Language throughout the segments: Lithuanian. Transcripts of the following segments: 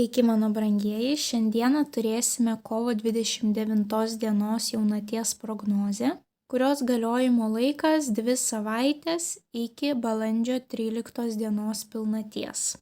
Sveiki mano brangieji, šiandieną turėsime kovo 29 dienos jaunaties prognozę, kurios galiojimo laikas 2 savaitės iki balandžio 13 dienos pilnaties.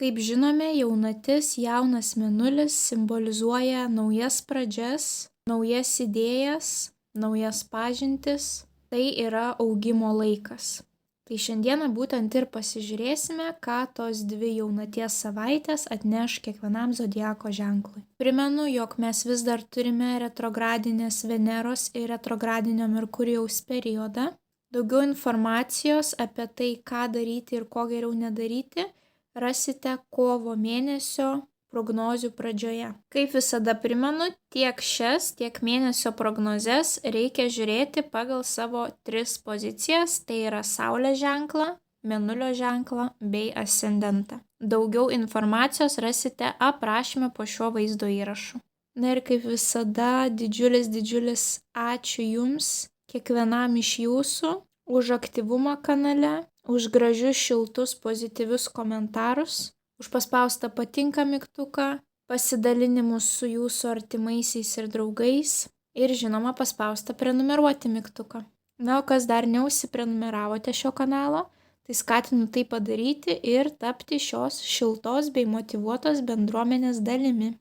Kaip žinome, jaunatis, jaunas mėnulis simbolizuoja naujas pradžias, naujas idėjas, naujas pažintis, tai yra augimo laikas. Tai šiandieną būtent ir pasižiūrėsime, ką tos 2 jaunaties savaitės atneš kiekvienam zodiako ženklui. Primenu, jog mes vis dar turime retrogradinės Veneros ir retrogradinio Merkurijaus periodą. Daugiau informacijos apie tai, ką daryti ir ko geriau nedaryti, rasite kovo mėnesio prognozių pradžioje. Kaip visada primenu, tiek šias, tiek mėnesio prognozes reikia žiūrėti pagal savo 3 pozicijas, tai yra Saulės ženklą, Mėnulio ženklą bei ascendentą. Daugiau informacijos rasite aprašyme po šiuo vaizdo įrašu. Na ir kaip visada, didžiulis ačiū Jums, kiekvienam iš Jūsų, už aktyvumą kanale, už gražius, šiltus, pozityvius komentarus, už paspaustą patinka mygtuką, pasidalinimus su jūsų artimaisiais ir draugais ir žinoma paspaustą prenumeruoti mygtuką. Na, o kas dar neužsiprenumeravote šio kanalo, tai skatinu tai padaryti ir tapti šios šiltos bei motyvuotos bendruomenės dalimi.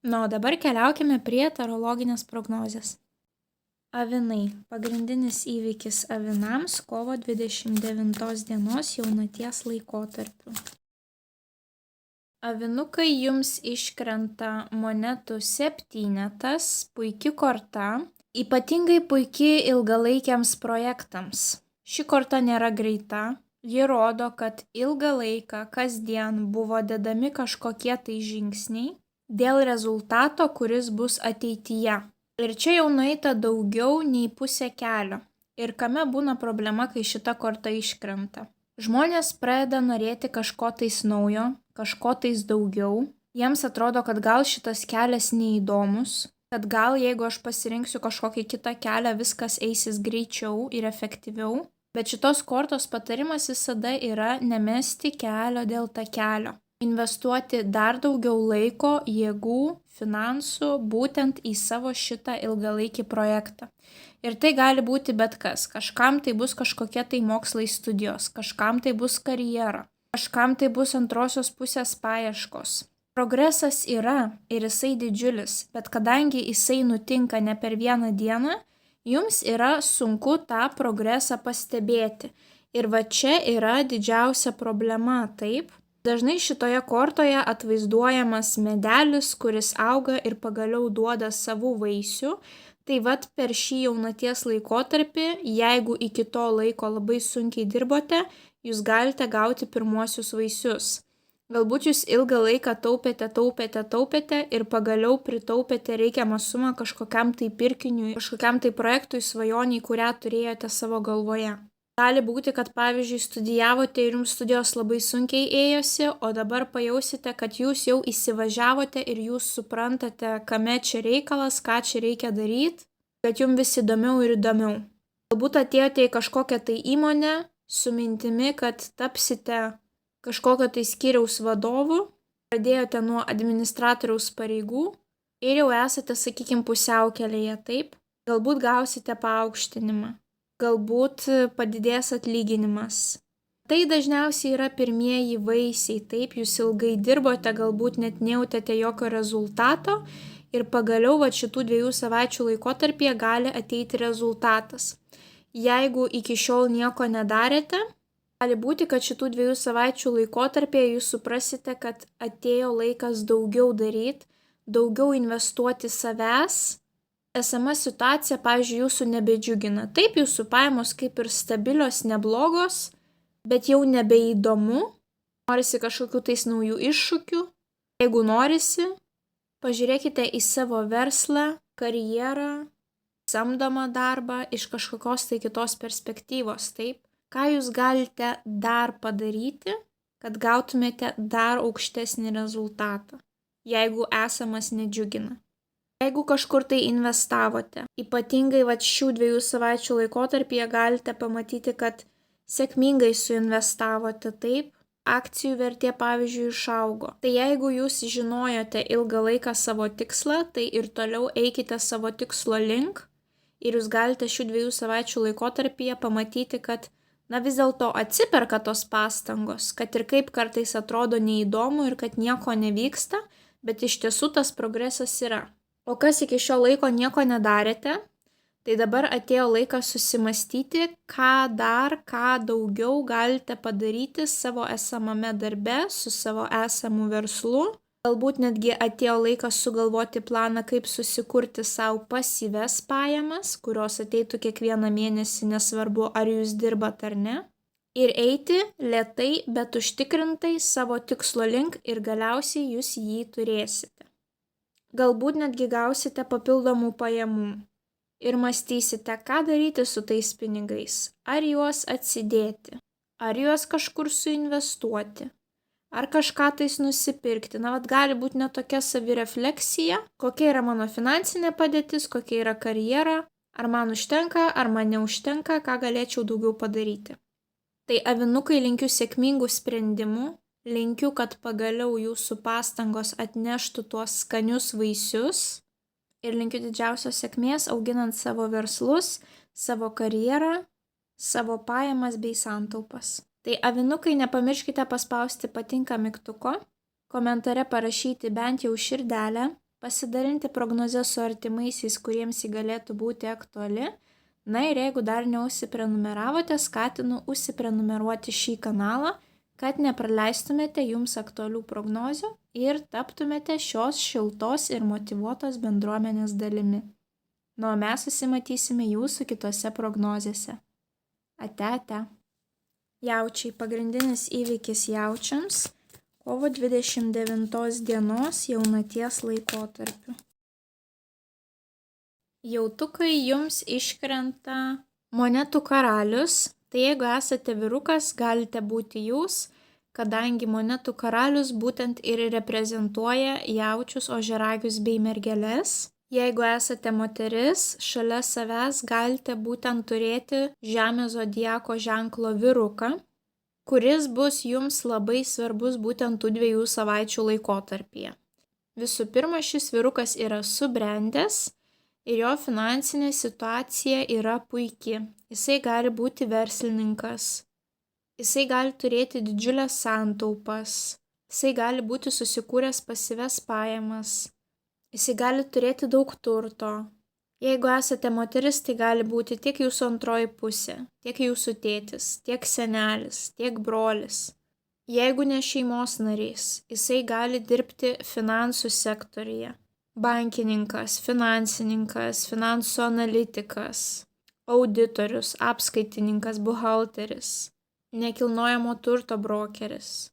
Na, o dabar keliaukime prie tarologinės prognozės. Avinai. Pagrindinis įvykis avinams kovo 29 dienos jaunaties laikotarpiu. Avinukai, jums iškrenta monetų 7, puiki korta, ypatingai puiki ilgalaikiams projektams. Ši korta nėra greita, ji rodo, kad ilgą laiką kasdien buvo dedami kažkokie tai žingsniai dėl rezultato, kuris bus ateityje. Ir čia jau nueita daugiau nei pusė kelio. Ir kame būna problema, kai šita korta iškrenta? Žmonės pradeda norėti kažko tais naujo, kažko tais daugiau. Jiems atrodo, kad gal šitas kelias neįdomus, kad gal jeigu aš pasirinksiu kažkokį kitą kelią, viskas eisis greičiau ir efektyviau. Bet šitos kortos patarimas visada yra nemesti kelio dėl takelio. Investuoti dar daugiau laiko, jėgų, finansų būtent į savo šitą ilgalaikį projektą. Ir tai gali būti bet kas. Kažkam tai bus kažkokie tai mokslai studijos, kažkam tai bus karjera, kažkam tai bus antrosios pusės paieškos. Progresas yra ir jisai didžiulis, bet kadangi jisai nutinka ne per vieną dieną, jums yra sunku tą progresą pastebėti. Ir va čia yra didžiausia problema, taip? Dažnai šitoje kortoje atvaizduojamas medelis, kuris auga ir pagaliau duoda savų vaisių. Tai vat per šį jaunaties laikotarpį, jeigu iki to laiko labai sunkiai dirbote, jūs galite gauti pirmuosius vaisius. Galbūt jūs ilgą laiką taupėte ir pagaliau pritaupėte reikiamą sumą kažkokiam tai pirkiniui, kažkokiam tai projektui, svajoniai, kurią turėjote savo galvoje. Gali būti, kad pavyzdžiui studijavote ir jums studijos labai sunkiai ėjosi, o dabar pajausite, kad jūs jau įsivažiavote ir jūs suprantate, kame čia reikalas, ką čia reikia daryti, kad jums vis įdomiau ir įdomiau. Galbūt atėjote į kažkokią tai įmonę su mintimi, kad tapsite kažkokio tai skyriaus vadovu, pradėjote nuo administratoriaus pareigų ir jau esate, sakykime, pusiaukelėje, taip? Galbūt gausite paaukštinimą. Galbūt padidės atlyginimas. Tai dažniausiai yra pirmieji vaisiai, taip, jūs ilgai dirbote, galbūt net nejautėte jokio rezultato ir pagaliau va šitų 2 savaičių laikotarpyje gali ateiti rezultatas. Jeigu iki šiol nieko nedarėte, gali būti, kad šitų 2 savaičių laikotarpyje jūs suprasite, kad atėjo laikas daugiau daryti, daugiau investuoti savęs. Esama situacija, pavyzdžiui, jūsų nebedžiugina. Taip, jūsų pajamos kaip ir stabilios, neblogos, bet jau nebeįdomu. Norisi kažkokių tais naujų iššūkių. Jeigu norisi, pažiūrėkite į savo verslą, karjerą, samdomą darbą iš kažkokios tai kitos perspektyvos. Taip, ką jūs galite dar padaryti, kad gautumėte dar aukštesnį rezultatą, jeigu esamas nedžiugina. Jeigu kažkur tai investavote, ypatingai šių 2 savaičių laikotarpyje galite pamatyti, kad sėkmingai suinvestavote, taip, akcijų vertė, pavyzdžiui, išaugo. Tai jeigu jūs žinojote ilgą laiką savo tikslą, tai ir toliau eikite savo tikslo link ir jūs galite šių 2 savaičių laikotarpyje pamatyti, kad vis dėlto atsiperka tos pastangos, kad ir kaip kartais atrodo neįdomu ir kad nieko nevyksta, bet iš tiesų tas progresas yra. O kas iki šio laiko nieko nedarėte, tai dabar atėjo laikas susimastyti, ką daugiau galite padaryti savo esamame darbe, su savo esamu verslu. Galbūt netgi atėjo laikas sugalvoti planą, kaip susikurti savo pasyvias pajamas, kurios ateitų kiekvieną mėnesį, nesvarbu, ar jūs dirbat ar ne. Ir eiti lėtai, bet užtikrintai savo tikslo link ir galiausiai jūs jį turėsite. Galbūt netgi gausite papildomų pajamų. Ir mąstysite, ką daryti su tais pinigais. Ar juos atsidėti, ar juos kažkur suinvestuoti, ar kažką tais nusipirkti. Gali būti net tokia savirefleksija, kokia yra mano finansinė padėtis, kokia yra karjera, ar man užtenka, ar man neužtenka, ką galėčiau daugiau padaryti. Tai avinukai, linkiu sėkmingų sprendimų, linkiu, kad pagaliau jūsų pastangos atneštų tuos skanius vaisius. Ir linkiu didžiausios sėkmės auginant savo verslus, savo karjerą, savo pajamas bei santaupas. Tai avinukai, nepamirškite paspausti patinka mygtuko, komentare parašyti bent jau širdelę, pasidalinti prognozes su artimaisiais, kuriems ji galėtų būti aktuali. Ir jeigu dar neužsiprenumeravote, skatinu užsiprenumeruoti šį kanalą, kad nepraleistumėte jums aktualių prognozių ir taptumėte šios šiltos ir motyvuotos bendruomenės dalimi. O mes susimatysime jūsų kitose prognozėse. Ate. Jaučiai, pagrindinis įvykis jaučiams kovo 29 dienos jaunaties laikotarpiu. Jautukai, jums iškrenta monetų karalius. Tai jeigu esate vyrukas, galite būti jūs, kadangi monetų karalius būtent ir reprezentuoja jaučius, ožiaragius bei mergeles. Jeigu esate moteris, šalia savęs galite būtent turėti žemės zodiako ženklo vyruką, kuris bus jums labai svarbus būtent tų 2 savaičių laikotarpyje. Visų pirma, šis vyrukas yra subrendęs ir jo finansinė situacija yra puiki. Jisai gali būti verslininkas, jisai gali turėti didžiulės santaupas, jisai gali būti susikūręs pasyvias pajamas, jisai gali turėti daug turto. Jeigu esate moteris, tai gali būti tiek jūsų antroji pusė, tiek jūsų tėtis, tiek senelis, tiek brolis. Jeigu ne šeimos narys, jisai gali dirbti finansų sektoriuje. Bankininkas, finansininkas, finansų analitikas, auditorius, apskaitininkas, buhalteris, nekilnojamo turto brokeris.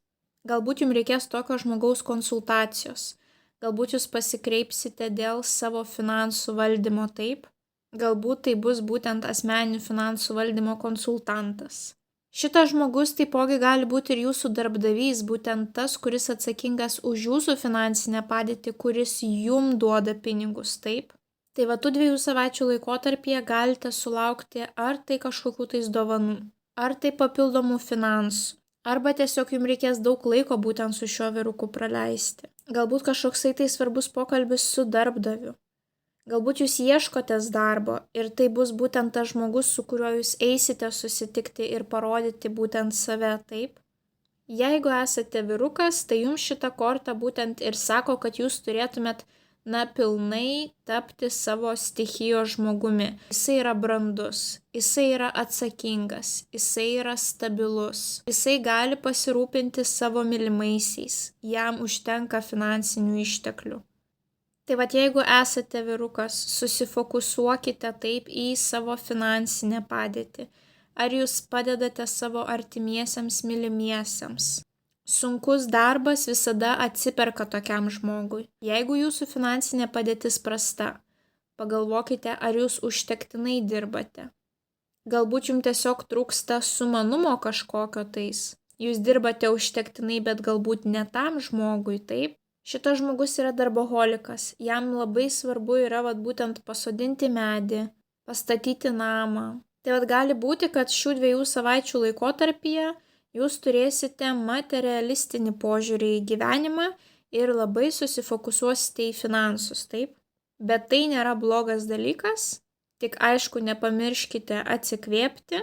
Galbūt jums reikės tokio žmogaus konsultacijos. Galbūt jūs pasikreipsite dėl savo finansų valdymo taip. Galbūt tai bus būtent asmeninių finansų valdymo konsultantas. Šitas žmogus taipogi gali būti ir jūsų darbdavys, būtent tas, kuris atsakingas už jūsų finansinę padėtį, kuris jum duoda pinigus, taip? Tai tų 2 savaičių laikotarpyje galite sulaukti ar tai kažkokių tais dovanų, ar tai papildomų finansų, arba tiesiog jums reikės daug laiko būtent su šiuo vyruku praleisti. Galbūt kažkoksai tai svarbus pokalbis su darbdaviu. Galbūt jūs ieškotės darbo ir tai bus būtent tas žmogus, su kuriuo jūs eisite susitikti ir parodyti būtent save, taip? Jeigu esate vyrukas, tai jums šita korta būtent ir sako, kad jūs turėtumėt pilnai tapti savo stichijos žmogumi. Jisai yra brandus, jisai yra atsakingas, jisai yra stabilus, jisai gali pasirūpinti savo mylimaisiais, jam užtenka finansinių išteklių. Tai jeigu esate vyrukas, susifokusuokite taip į savo finansinę padėtį. Ar jūs padedate savo artimiesiems mylimiesiems? Sunkus darbas visada atsiperka tokiam žmogui. Jeigu jūsų finansinė padėtis prasta, pagalvokite, ar jūs užtektinai dirbate. Galbūt jums tiesiog trūksta sumanumo kažkokio tais. Jūs dirbate užtektinai, bet galbūt ne tam žmogui, taip? Šitas žmogus yra darboholikas. Jam labai svarbu yra būtent pasodinti medį, pastatyti namą. Tai gali būti, kad šių 2 savaičių laikotarpyje Jūs turėsite materialistinį požiūrį į gyvenimą ir labai susifokusuosite į finansus, taip? Bet tai nėra blogas dalykas, tik aišku nepamirškite atsikvėpti,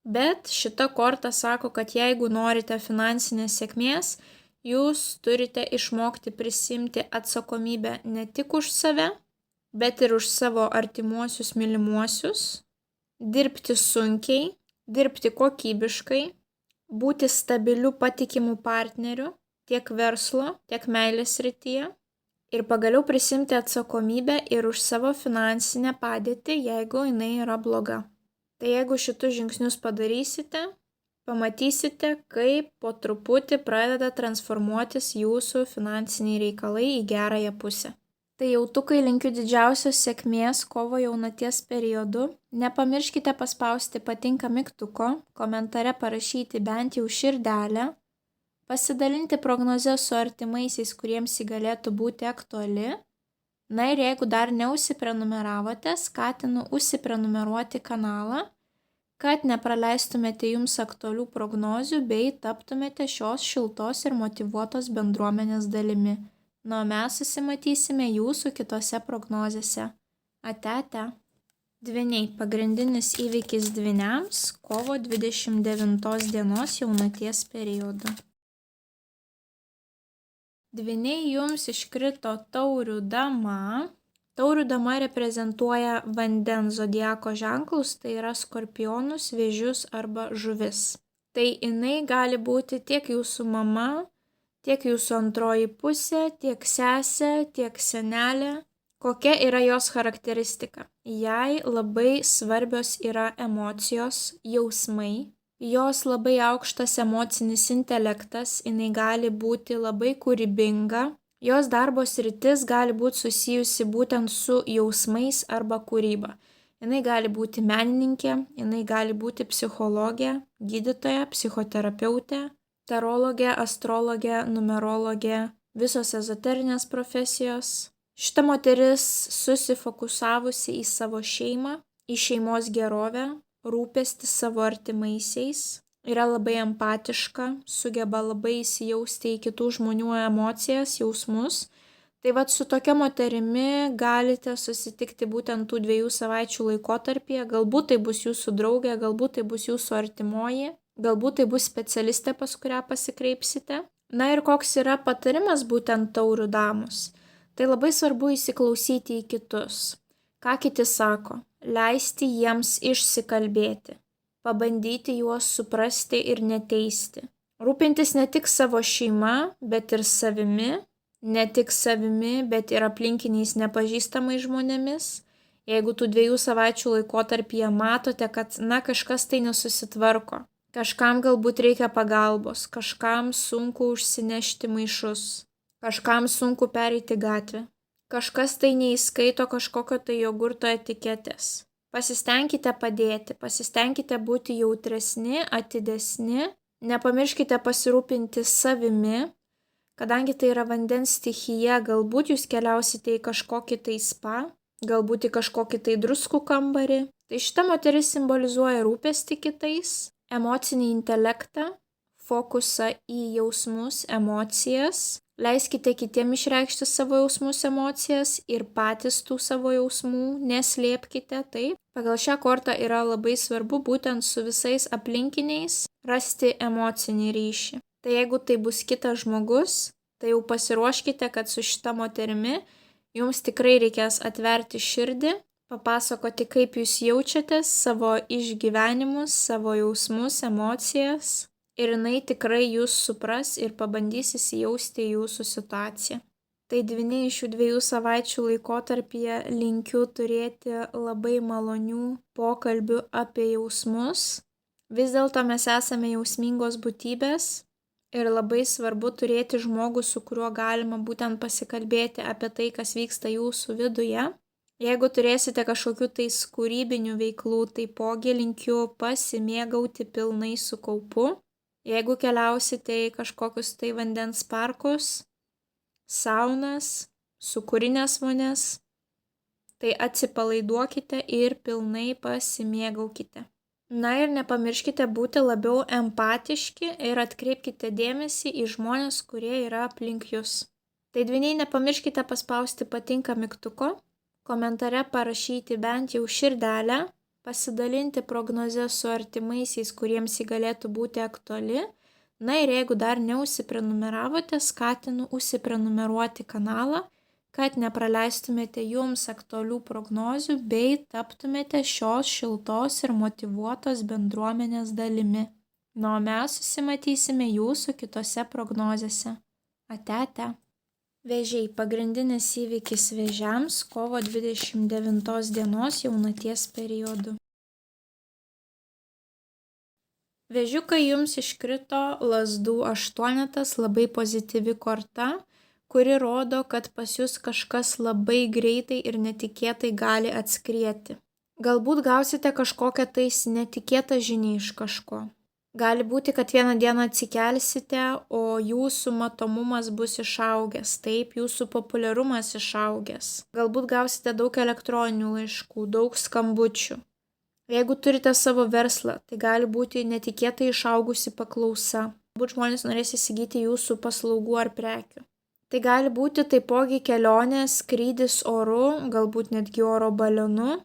bet šita korta sako, kad jeigu norite finansinės sėkmės, jūs turite išmokti prisimti atsakomybę ne tik už save, bet ir už savo artimuosius mylimuosius, dirbti sunkiai, dirbti kokybiškai, būti stabiliu patikimu partneriu tiek verslo, tiek meilės srityje ir pagaliau prisimti atsakomybę ir už savo finansinę padėtį, jeigu jinai yra bloga. Tai jeigu šitus žingsnius padarysite, pamatysite, kaip po truputį pradeda transformuotis jūsų finansiniai reikalai į gerąją pusę. Tai jautukai, linkiu didžiausios sėkmės kovo jaunaties periodu. Nepamirškite paspausti patinka mygtuko, komentare parašyti bent jau širdelę, pasidalinti prognozę su artimaisiais, kuriems ji galėtų būti aktuali. Na ir jeigu dar neužsiprenumeravote, skatinu užsiprenumeruoti kanalą, kad nepraleistumėte jums aktualių prognozių bei taptumėte šios šiltos ir motyvuotos bendruomenės dalimi. Na, o mes susimatysime jūsų kitose prognozėse. Ate. Dvyniai. Pagrindinis įvykis dvyniams kovo 29 dienos jaunaties periodu. Dvyniai jums iškrito taurių dama. Taurių dama reprezentuoja vandens zodiako ženklus, tai yra skorpionus, vėžius arba žuvis. Tai jinai gali būti tiek jūsų mama, tiek jūsų antroji pusė, tiek sesė, tiek senelė. Kokia yra jos charakteristika? Jai labai svarbios yra emocijos, jausmai. Jos labai aukštas emocinis intelektas, jinai gali būti labai kūrybinga. Jos darbo sritis gali būti susijusi būtent su jausmais arba kūryba. Jinai gali būti menininkė, jinai gali būti psichologė, gydytoja, psichoterapeutė, tarologė, astrologė, numerologė, visos ezoterinės profesijos. Šita moteris susifokusavusi į savo šeimą, į šeimos gerovę, rūpestis savo artimaisiais, yra labai empatiška, sugeba labai įsijausti į kitų žmonių emocijas, jausmus. Tai vat su tokia moterimi galite susitikti būtent tų 2 savaičių laikotarpyje. Galbūt tai bus jūsų draugė, galbūt tai bus jūsų artimoji, galbūt tai bus specialistė, pas kurią pasikreipsite. Na ir koks yra patarimas būtent taurių damos? Tai labai svarbu įsiklausyti į kitus. Ką kiti sako? Leisti jiems išsikalbėti, pabandyti juos suprasti ir neteisti. Rūpintis ne tik savo šeima, bet ir savimi, ne tik savimi, bet ir aplinkiniais nepažįstamais žmonėmis. Jeigu tų 2 savaičių laikotarpyje matote, kad kažkas tai nesusitvarko, kažkam galbūt reikia pagalbos, kažkam sunku užsinešti maišus, kažkam sunku pereiti gatvę. Kažkas tai neįskaito kažkokio tai jogurto etiketės. Pasistengkite padėti, pasistengkite būti jautresni, atidesni, nepamirškite pasirūpinti savimi, kadangi tai yra vandens stichija, galbūt jūs keliausite į kažkokį tai spa, galbūt į kažkokį tai druskų kambarį. Tai šita moteris simbolizuoja rūpestį kitais, emocinį intelektą, fokusą į jausmus, emocijas. Leiskite kitiem išreikšti savo jausmus, emocijas ir patys tų savo jausmų neslėpkite. Taip, pagal šią kortą yra labai svarbu būtent su visais aplinkiniais rasti emocinį ryšį. Tai jeigu tai bus kitas žmogus, tai jau pasiruoškite, kad su šita moterimi jums tikrai reikės atverti širdį, papasakoti, kaip jūs jaučiatės, savo išgyvenimus, savo jausmus, emocijas. Ir jinai tikrai jūs supras ir pabandys įsijausti į jūsų situaciją. Tai dvyniai šių 2 savaičių laikotarpyje linkiu turėti labai malonių pokalbių apie jausmus. Vis dėlto mes esame jausmingos būtybės ir labai svarbu turėti žmogų, su kuriuo galima būtent pasikalbėti apie tai, kas vyksta jūsų viduje. Jeigu turėsite kažkokių tais kūrybinių veiklų, taipogi linkiu pasimėgauti pilnai su kaupu. Jeigu keliausite į kažkokius tai vandens parkus, saunas, sūkurinės vonias, tai atsipalaiduokite ir pilnai pasimėgaukite. Na ir nepamirškite būti labiau empatiški ir atkreipkite dėmesį į žmones, kurie yra aplink jūs. Tai dvyniai, nepamirškite paspausti patinka mygtuko, komentare parašyti bent jau širdelę, pasidalinti prognozę su artimaisiais, kuriems ji galėtų būti aktuali. Na ir jeigu dar neužsiprenumeravote, skatinu užsiprenumeruoti kanalą, kad nepraleistumėte jums aktualių prognozių bei taptumėte šios šiltos ir motyvuotos bendruomenės dalimi. Na, o mes susimatysime jūsų kitose prognozėse. Ate. Vėžiai, pagrindinis įvykis vėžiams kovo 29 dienos jaunaties periodu. Vėžiukai, jums iškrito lazdų aštuonetas, labai pozityvi korta, kuri rodo, kad pas jūs kažkas labai greitai ir netikėtai gali atskrieti. Galbūt gausite kažkokią tais netikėtą žinią iš kažko. Gali būti, kad vieną dieną atsikelsite, o jūsų matomumas bus išaugęs, taip, jūsų populiarumas išaugęs. Galbūt gausite daug elektroninių laiškų, daug skambučių. Jeigu turite savo verslą, tai gali būti netikėtai išaugusi paklausa. Galbūt žmonės norės įsigyti jūsų paslaugų ar prekių. Tai gali būti taipogi kelionė, skrydis oru, galbūt netgi oro balionu.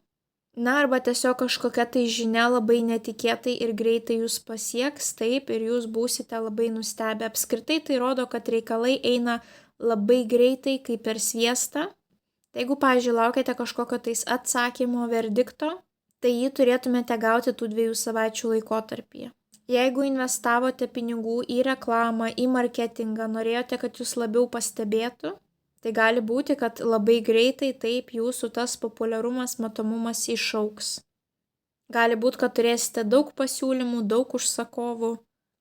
Na, arba tiesiog kažkokia tai žinia labai netikėtai ir greitai jūs pasieks, taip, ir jūs būsite labai nustebę. Apskritai tai rodo, kad reikalai eina labai greitai, kaip per sviestą. Tai jeigu, pavyzdžiui, laukiate kažkokio tais atsakymo, verdikto, tai jį turėtumėte gauti tų 2 savaičių laikotarpyje. Jeigu investavote pinigų į reklamą, į marketingą, norėjote, kad jūs labiau pastebėtų, tai gali būti, kad labai greitai taip jūsų tas populiarumas, matomumas išaugs. Gali būti, kad turėsite daug pasiūlymų, daug užsakovų,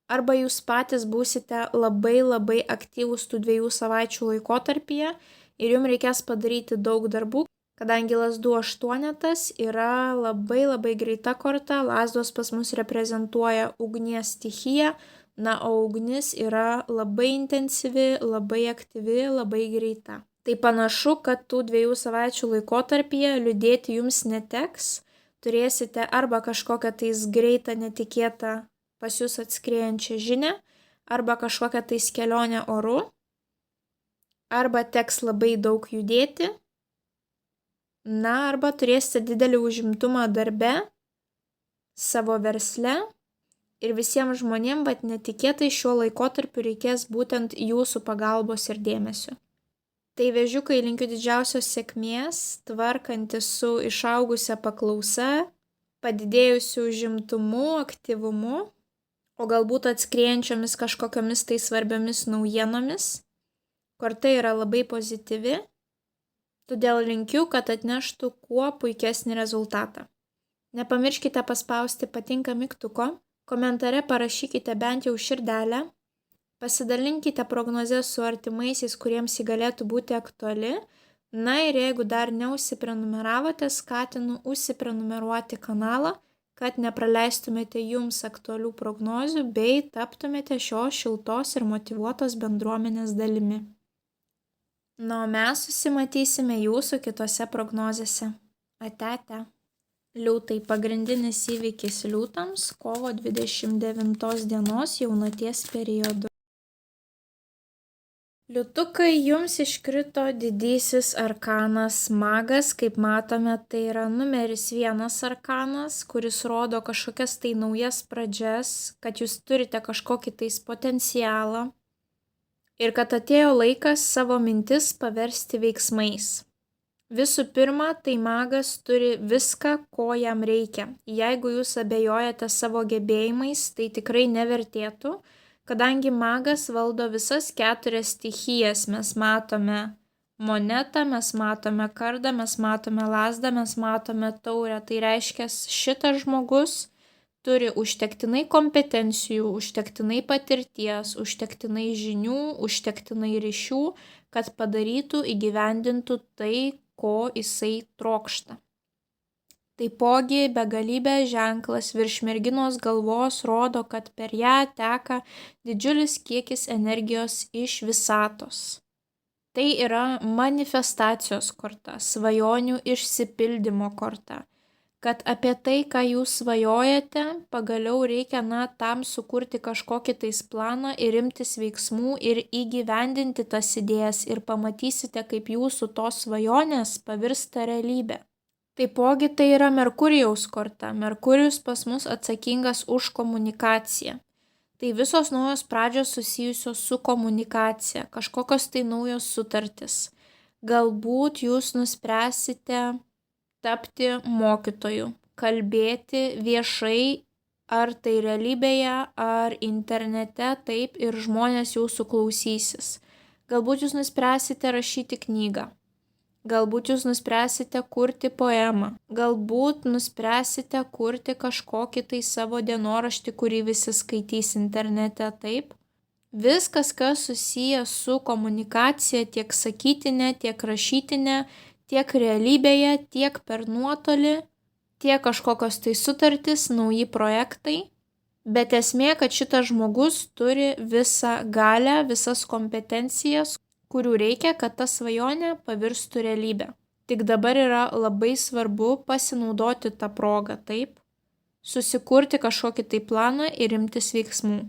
arba jūs patys būsite labai aktyvūs tų 2 savaičių laikotarpyje ir jums reikės padaryti daug darbų. Kadangi lazdų aštuonetas yra labai greita korta, lazdos pas mus reprezentuoja ugnies stichiją, na, o ugnis yra labai intensyvi, labai aktyvi, labai greita. Tai panašu, kad tų 2 savaičių laikotarpyje liūdėti jums neteks, turėsite arba kažkokią tais greitą, netikėtą pas jūs atskriejančią žinią, arba kažkokią tais kelionę oru, arba teks labai daug judėti. Na, arba turėsite didelį užimtumą darbe, savo versle ir visiems žmonėms, bet netikėtai šiuo laikotarpiu reikės būtent jūsų pagalbos ir dėmesio. Tai vėžiukai, linkiu didžiausios sėkmės, tvarkantis su išaugusia paklausa, padidėjusiu užimtumu, aktyvumu, o galbūt atskriejančiomis kažkokiamis tai svarbiomis naujienomis. Korta yra labai pozityvi. Todėl linkiu, kad atneštų kuo puikesnį rezultatą. Nepamirškite paspausti patinka mygtuko, komentare parašykite bent jau širdelę, pasidalinkite prognozę su artimaisiais, kuriems ji galėtų būti aktuali. Na ir jeigu dar neužsiprenumeravote, skatinu užsiprenumeruoti kanalą, kad nepraleistumėte jums aktualių prognozių bei taptumėte šios šiltos ir motyvuotos bendruomenės dalimi. Na, o mes susimatysime jūsų kitose prognozėse. Ate. Liūtai, pagrindinis įvykis liūtams kovo 29 dienos jaunaties periodu. Liūtukai, jums iškrito didysis arkanas magas, kaip matome, tai yra numeris 1 arkanas, kuris rodo kažkokias tai naujas pradžias, kad jūs turite kažkokį tais potencialą. Ir kad atėjo laikas savo mintis paversti veiksmais. Visų pirma, tai magas turi viską, ko jam reikia. Jeigu jūs abejojate savo gebėjimais, tai tikrai nevertėtų, kadangi magas valdo visas 4 stichijas. Mes matome monetą, mes matome kardą, mes matome lazdą, mes matome taurę. Tai reiškia, šitas žmogus turi užtektinai kompetencijų, užtektinai patirties, užtektinai žinių, užtektinai ryšių, kad padarytų, įgyvendintų tai, ko jisai trokšta. Taipogi begalybės ženklas virš merginos galvos rodo, kad per ją teka didžiulis kiekis energijos iš visatos. Tai yra manifestacijos korta, svajonių išsipildymo korta. kad apie tai, ką jūs svajojate, pagaliau reikia tam sukurti kažkokį tais planą ir imtis veiksmų ir įgyvendinti tas idėjas ir pamatysite, kaip jūsų tos svajonės pavirsta realybė. Taipogi tai yra Merkurijaus korta. Merkurijus pas mus atsakingas už komunikaciją. Tai visos naujos pradžios susijusios su komunikacija, kažkokios tai naujos sutartys. Galbūt jūs nuspręsite tapti mokytoju, kalbėti viešai, ar tai realybėje, ar internete, taip ir žmonės jūsų klausysis. Galbūt jūs nuspręsite rašyti knygą. Galbūt jūs nuspręsite kurti poemą, galbūt nuspręsite kurti kažkokį tai savo dienoraštį, kurį visi skaitys internete, taip. Viskas, kas susiję su komunikacija, tiek sakytinė, tiek rašytinė, tiek realybėje, tiek per nuotolį, tiek kažkokios tai sutartys, nauji projektai. Bet esmė, kad šitas žmogus turi visą galią, visas kompetencijas, kurių reikia, kad ta svajonė pavirstų realybę. Tik dabar yra labai svarbu pasinaudoti tą progą, taip, susikurti kažkokį tai planą ir imtis veiksmų.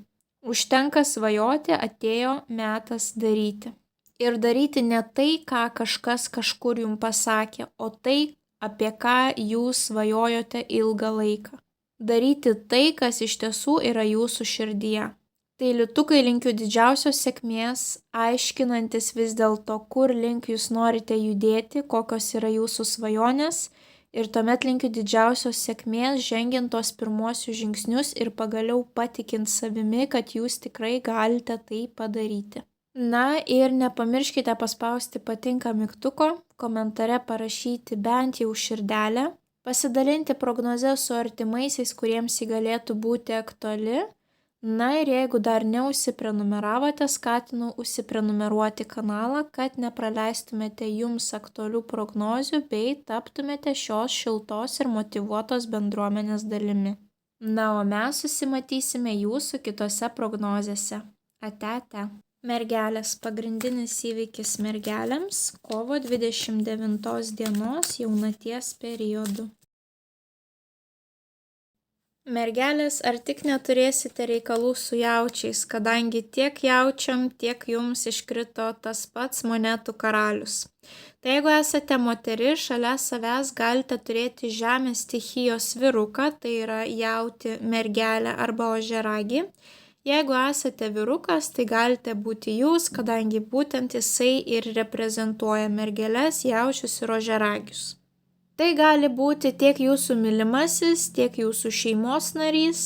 Užtenka svajoti, atėjo metas daryti. Ir daryti ne tai, ką kažkas kažkur jums pasakė, o tai, apie ką jūs svajojote ilgą laiką. Daryti tai, kas iš tiesų yra jūsų širdyje. Tai liūtukai linkiu didžiausios sėkmės, aiškinantis vis dėlto, kur link jūs norite judėti, kokios yra jūsų svajonės, ir tuomet linkiu didžiausios sėkmės, žengiant tos pirmuosius žingsnius ir pagaliau patikint savimi, kad jūs tikrai galite tai padaryti. Na ir nepamirškite paspausti patinka mygtuko, komentare parašyti bent jau širdelę, pasidalinti prognozę su artimaisiais, kuriems ji galėtų būti aktuali. Na ir jeigu dar neužsiprenumeravote, skatinu užsiprenumeruoti kanalą, kad nepraleistumėte jums aktualių prognozių bei taptumėte šios šiltos ir motyvuotos bendruomenės dalimi. Na, o mes susimatysime jūsų kitose prognozėse. Ate. Mergelės pagrindinis įvykis mergelėms kovo 29 dienos jaunaties periodu. Mergelės, ar tik neturėsite reikalų su jaučiais, kadangi tiek jaučiam, tiek jums iškrito tas pats monetų karalius. Tai jeigu esate moteris, šalia savęs galite turėti žemės stichijos vyruką, tai yra jauti, mergelę arba ožiaragį. Jeigu esate vyrukas, tai galite būti jūs, kadangi būtent jisai ir reprezentuoja mergeles, jaučius ir ožiaragius. Tai gali būti tiek jūsų mylimasis, tiek jūsų šeimos narys,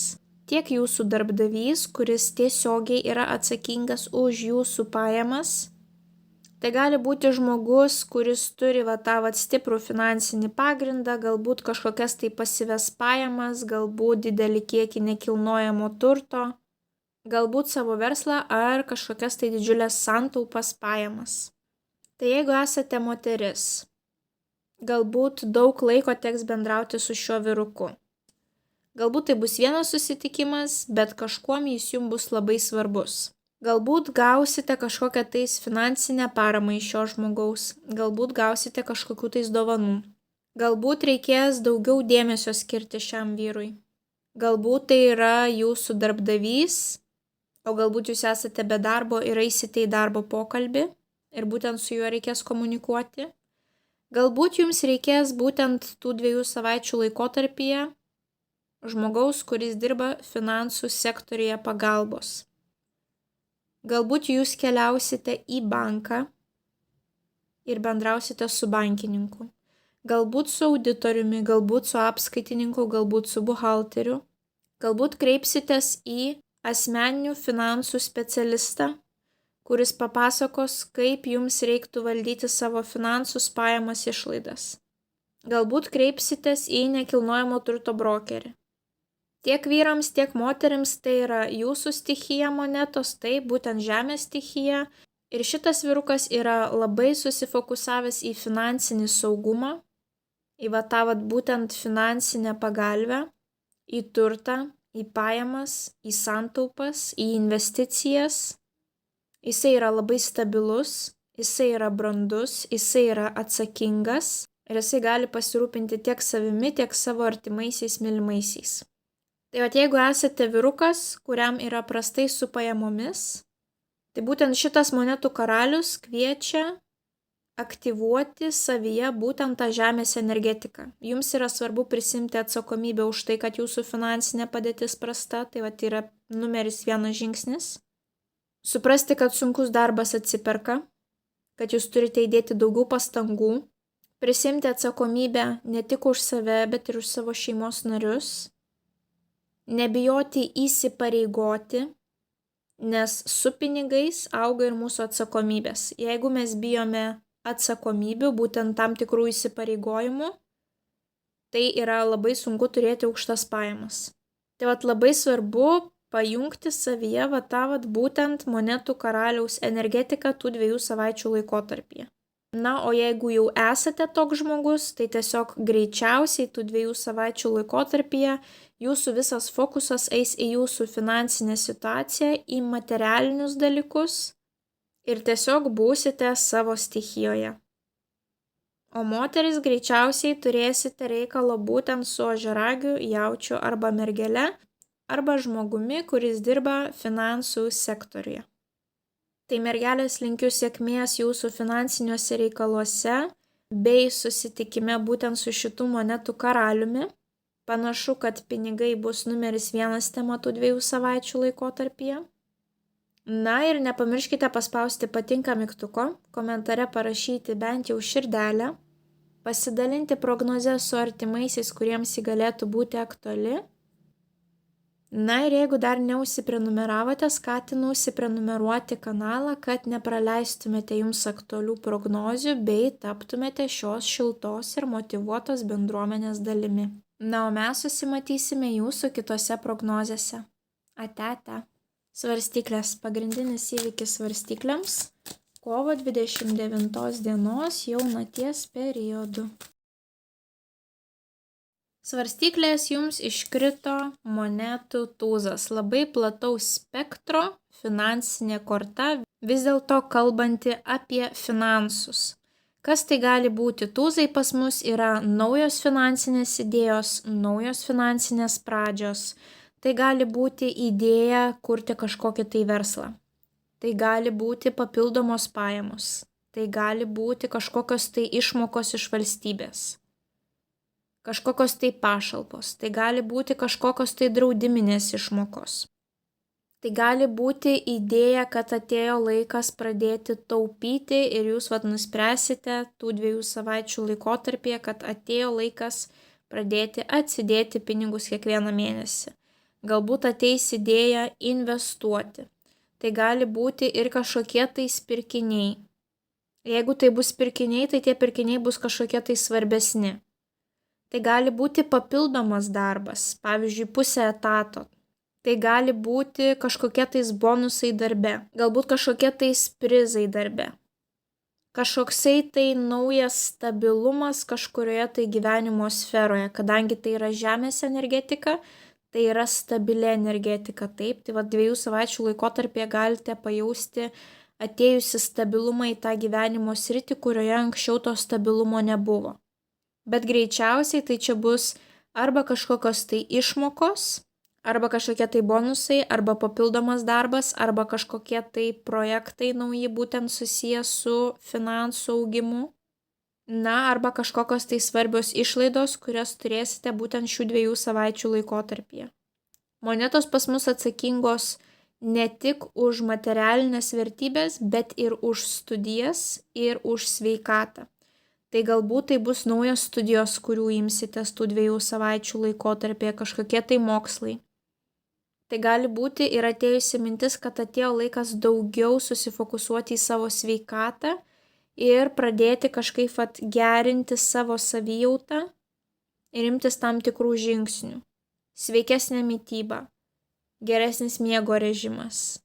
tiek jūsų darbdavys, kuris tiesiogiai yra atsakingas už jūsų pajamas. Tai gali būti žmogus, kuris turi tą stiprų finansinį pagrindą, galbūt kažkokias tai pasyvias pajamas, galbūt didelį kiekį nekilnojamo turto, galbūt savo verslą ar kažkokias tai didžiulės santaupas pajamas. Tai jeigu esate moteris, galbūt daug laiko teks bendrauti su šiuo vyruku. Galbūt tai bus vienas susitikimas, bet kažkuom jis jums bus labai svarbus. Galbūt gausite kažkokią tais finansinę paramą iš šio žmogaus, galbūt gausite kažkokių tais dovanų. Galbūt reikės daugiau dėmesio skirti šiam vyrui. Galbūt tai yra jūsų darbdavys, o galbūt jūs esate be darbo ir eisite į darbo pokalbį ir būtent su juo reikės komunikuoti. Galbūt jums reikės būtent tų 2 savaičių laikotarpyje žmogaus, kuris dirba finansų sektoriuje pagalbos. Galbūt jūs keliausite į banką ir bendrausite su bankininku. Galbūt su auditoriumi, galbūt su apskaitininku, galbūt su buhalteriu. Galbūt kreipsitės į asmeninių finansų specialistą, kuris papasakos, kaip jums reiktų valdyti savo finansus, pajamas, išlaidas. Galbūt kreipsitės į nekilnojamo turto brokerį. Tiek vyrams, tiek moterims tai yra jūsų stichija monetos, tai būtent žemės stichija. Ir šitas vyrukas yra labai susifokusavęs į finansinį saugumą, į būtent finansinę pagalbę, į turtą, į pajamas, į santaupas, į investicijas. Jisai yra labai stabilus, jisai yra brandus, jisai yra atsakingas, ir jisai gali pasirūpinti tiek savimi, tiek savo artimaisiais mylimaisiais. Tai jeigu esate vyrukas, kuriam yra prastai su pajamomis, tai būtent šitas monetų karalius kviečia aktyvuoti savyje būtent tą žemės energetiką. Jums yra svarbu prisimti atsakomybę už tai, kad jūsų finansinė padėtis prasta, tai yra numeris 1 žingsnis. Suprasti, kad sunkus darbas atsiperka, kad jūs turite įdėti daugiau pastangų, prisimti atsakomybę ne tik už save, bet ir už savo šeimos narius, nebijoti įsipareigoti, nes su pinigais auga ir mūsų atsakomybės. Jeigu mes bijome atsakomybių, būtent tam tikrų įsipareigojimų, tai yra labai sunku turėti aukštas pajamas. Tai labai svarbu pajungti savyje būtent monetų karaliaus energetiką tų 2 savaičių laikotarpyje. Na, o jeigu jau esate toks žmogus, tai tiesiog greičiausiai tų 2 savaičių laikotarpyje jūsų visas fokusas eis į jūsų finansinę situaciją, į materialinius dalykus ir tiesiog būsite savo stichijoje. O moteris greičiausiai turėsite reikalą būtent su ožiaragiu, jaučiu arba mergele, arba žmogumi, kuris dirba finansų sektoriuje. Tai mergelės linkiu sėkmės jūsų finansiniuose reikaluose bei susitikime būtent su šitų monetų karaliumi. Panašu, kad pinigai bus numeris 1 tema tų 2 savaičių laikotarpyje. Na ir nepamirškite paspausti patinka mygtuko, komentare parašyti bent jau širdelę, pasidalinti prognozę su artimaisiais, kuriems ji galėtų būti aktuali. Na ir jeigu dar neužsiprenumeravote, skatinu užsiprenumeruoti kanalą, kad nepraleistumėte jums aktualių prognozių bei taptumėte šios šiltos ir motyvuotos bendruomenės dalimi. Na, o mes susimatysime jūsų kitose prognozėse. Ate. Svarstyklės. Pagrindinis įvykis svarstyklėms – kovo 29 dienos jaunaties periodu. Svarstyklės jums iškrito monetų tūzas, labai plataus spektro finansinė korta, vis dėlto kalbanti apie finansus. Kas tai gali būti? Tūzai pas mus yra naujos finansinės idėjos, naujos finansinės pradžios. Tai gali būti idėja kurti kažkokį tai verslą. Tai gali būti papildomos pajamos. Tai gali būti kažkokios tai išmokos iš valstybės. Kažkokios tai pašalpos. Tai gali būti kažkokios tai draudiminės išmokos. Tai gali būti idėja, kad atėjo laikas pradėti taupyti ir jūs nuspręsite tų 2 savaičių laikotarpyje, kad atėjo laikas pradėti atsidėti pinigus kiekvieną mėnesį. Galbūt ateis idėja investuoti. Tai gali būti ir kažkokie tai pirkiniai. Jeigu tai bus pirkiniai, tai tie pirkiniai bus kažkokie tai svarbesni. Tai gali būti papildomas darbas, pavyzdžiui, pusė etato. Tai gali būti kažkokie tais bonusai darbe, galbūt kažkokie tais prizai darbe. Kažkoksai tai naujas stabilumas kažkurioje tai gyvenimo sferoje, kadangi tai yra žemės energetika, tai yra stabili energetika, taip. Tai 2 savaičių laikotarpyje galite pajausti atėjusi stabilumą į tą gyvenimo sritį, kurioje anksčiau to stabilumo nebuvo. Bet greičiausiai tai čia bus arba kažkokios tai išmokos, arba kažkokie tai bonusai, arba papildomas darbas, arba kažkokie tai projektai nauji būtent susiję su finansų augimu. Na, arba kažkokios tai svarbios išlaidos, kurias turėsite būtent šių 2 savaičių laikotarpyje. Monetos pas mus atsakingos ne tik už materialinės vertybės, bet ir už studijas ir už sveikatą. Tai galbūt tai bus naujos studijos, kurių imsitės tų 2 savaičių laikotarpyje, kažkokie tai mokslai. Tai gali būti ir atėjusi mintis, kad atėjo laikas daugiau susifokusuoti į savo sveikatą ir pradėti kažkaip gerinti savo savijautą ir imtis tam tikrų žingsnių. Sveikesnė mityba, geresnis miego režimas,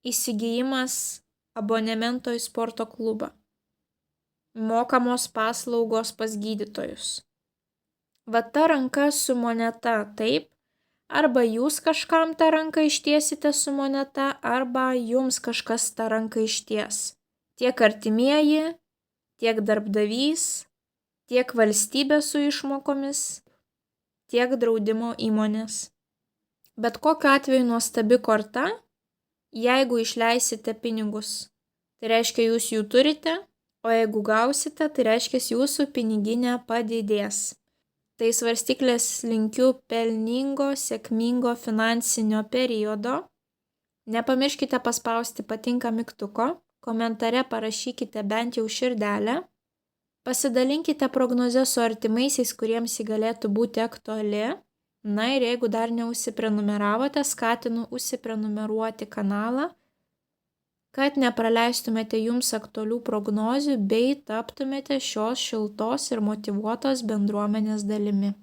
įsigijimas abonemento į sporto klubą, mokamos paslaugos pas gydytojus. Ta ranka su moneta, taip, arba jūs kažkam tą ranką ištiesite su moneta, arba jums kažkas tą ranką išties. Tiek artimieji, tiek darbdavys, tiek valstybė su išmokomis, tiek draudimo įmonės. Bet kokiu atveju nuostabi korta, jeigu išleisite pinigus, tai reiškia jūs jų turite, o jeigu gausite, tai reiškia jūsų piniginė padidės. Tai svarstyklės linkiu pelningo, sėkmingo finansinio periodo. Nepamirškite paspausti patinka mygtuko, komentare parašykite bent jau širdelę, pasidalinkite prognozę su artimaisiais, kuriems ji galėtų būti aktuali. Na ir jeigu dar neužsiprenumeravote, skatinu užsiprenumeruoti kanalą, kad nepraleistumėte jums aktualių prognozių bei taptumėte šios šiltos ir motyvuotos bendruomenės dalimi.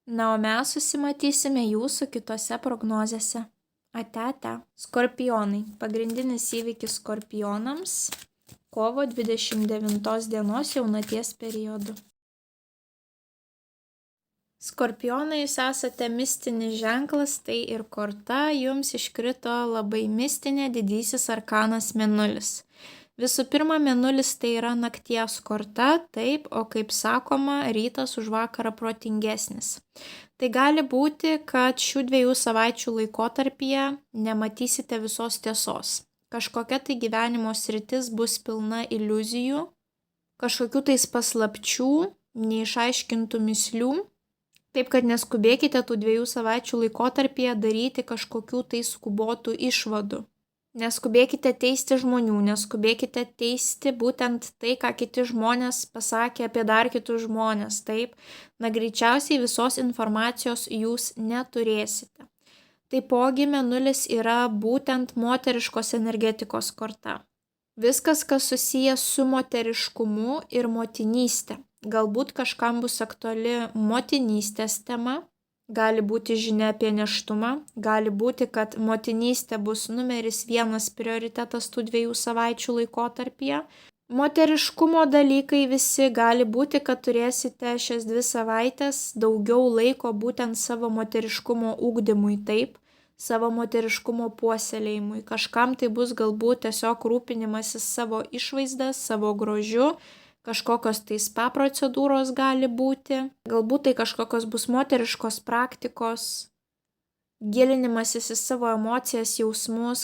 Na, o mes susimatysime jūsų kitose prognozėse. Ate. Skorpionai. Pagrindinis įvykis skorpionams – kovo 29 dienos jaunaties periodu. Skorpionai, jūs esate mistinis ženklas, tai ir korta jums iškrito labai mistinė didysis arkanas Mėnulis. Visų pirma, Mėnulis tai yra nakties korta, taip, o kaip sakoma, rytas už vakarą protingesnis. Tai gali būti, kad šių 2 savaičių laikotarpyje nematysite visos tiesos. Kažkokia tai gyvenimo sritis bus pilna iliuzijų, kažkokių tais paslapčių, neišaiškintų mįslių. Taip, kad neskubėkite tų 2 savaičių laikotarpyje daryti kažkokių tai skubotų išvadų. Neskubėkite teisti žmonių, neskubėkite teisti būtent tai, ką kiti žmonės pasakė apie dar kitus žmonės. Taip, greičiausiai visos informacijos jūs neturėsite. Taipogi Mėnulis yra būtent moteriškos energetikos korta. Viskas, kas susijęs su moteriškumu ir motinystė. Galbūt kažkam bus aktuali motinystės tema, gali būti žinia apie nėštumą, gali būti, kad motinystė bus numeris 1 prioritetas tų 2 savaičių laikotarpyje. Moteriškumo dalykai visi gali būti, kad turėsite šias 2 savaites daugiau laiko būtent savo moteriškumo ugdymui, taip, savo moteriškumo puoselėjimui. Kažkam tai bus galbūt tiesiog rūpinimasis savo išvaizdą, savo grožiu, kažkokios tai spa procedūros gali būti, galbūt tai kažkokios bus moteriškos praktikos, gilinimasis į savo emocijas, jausmus,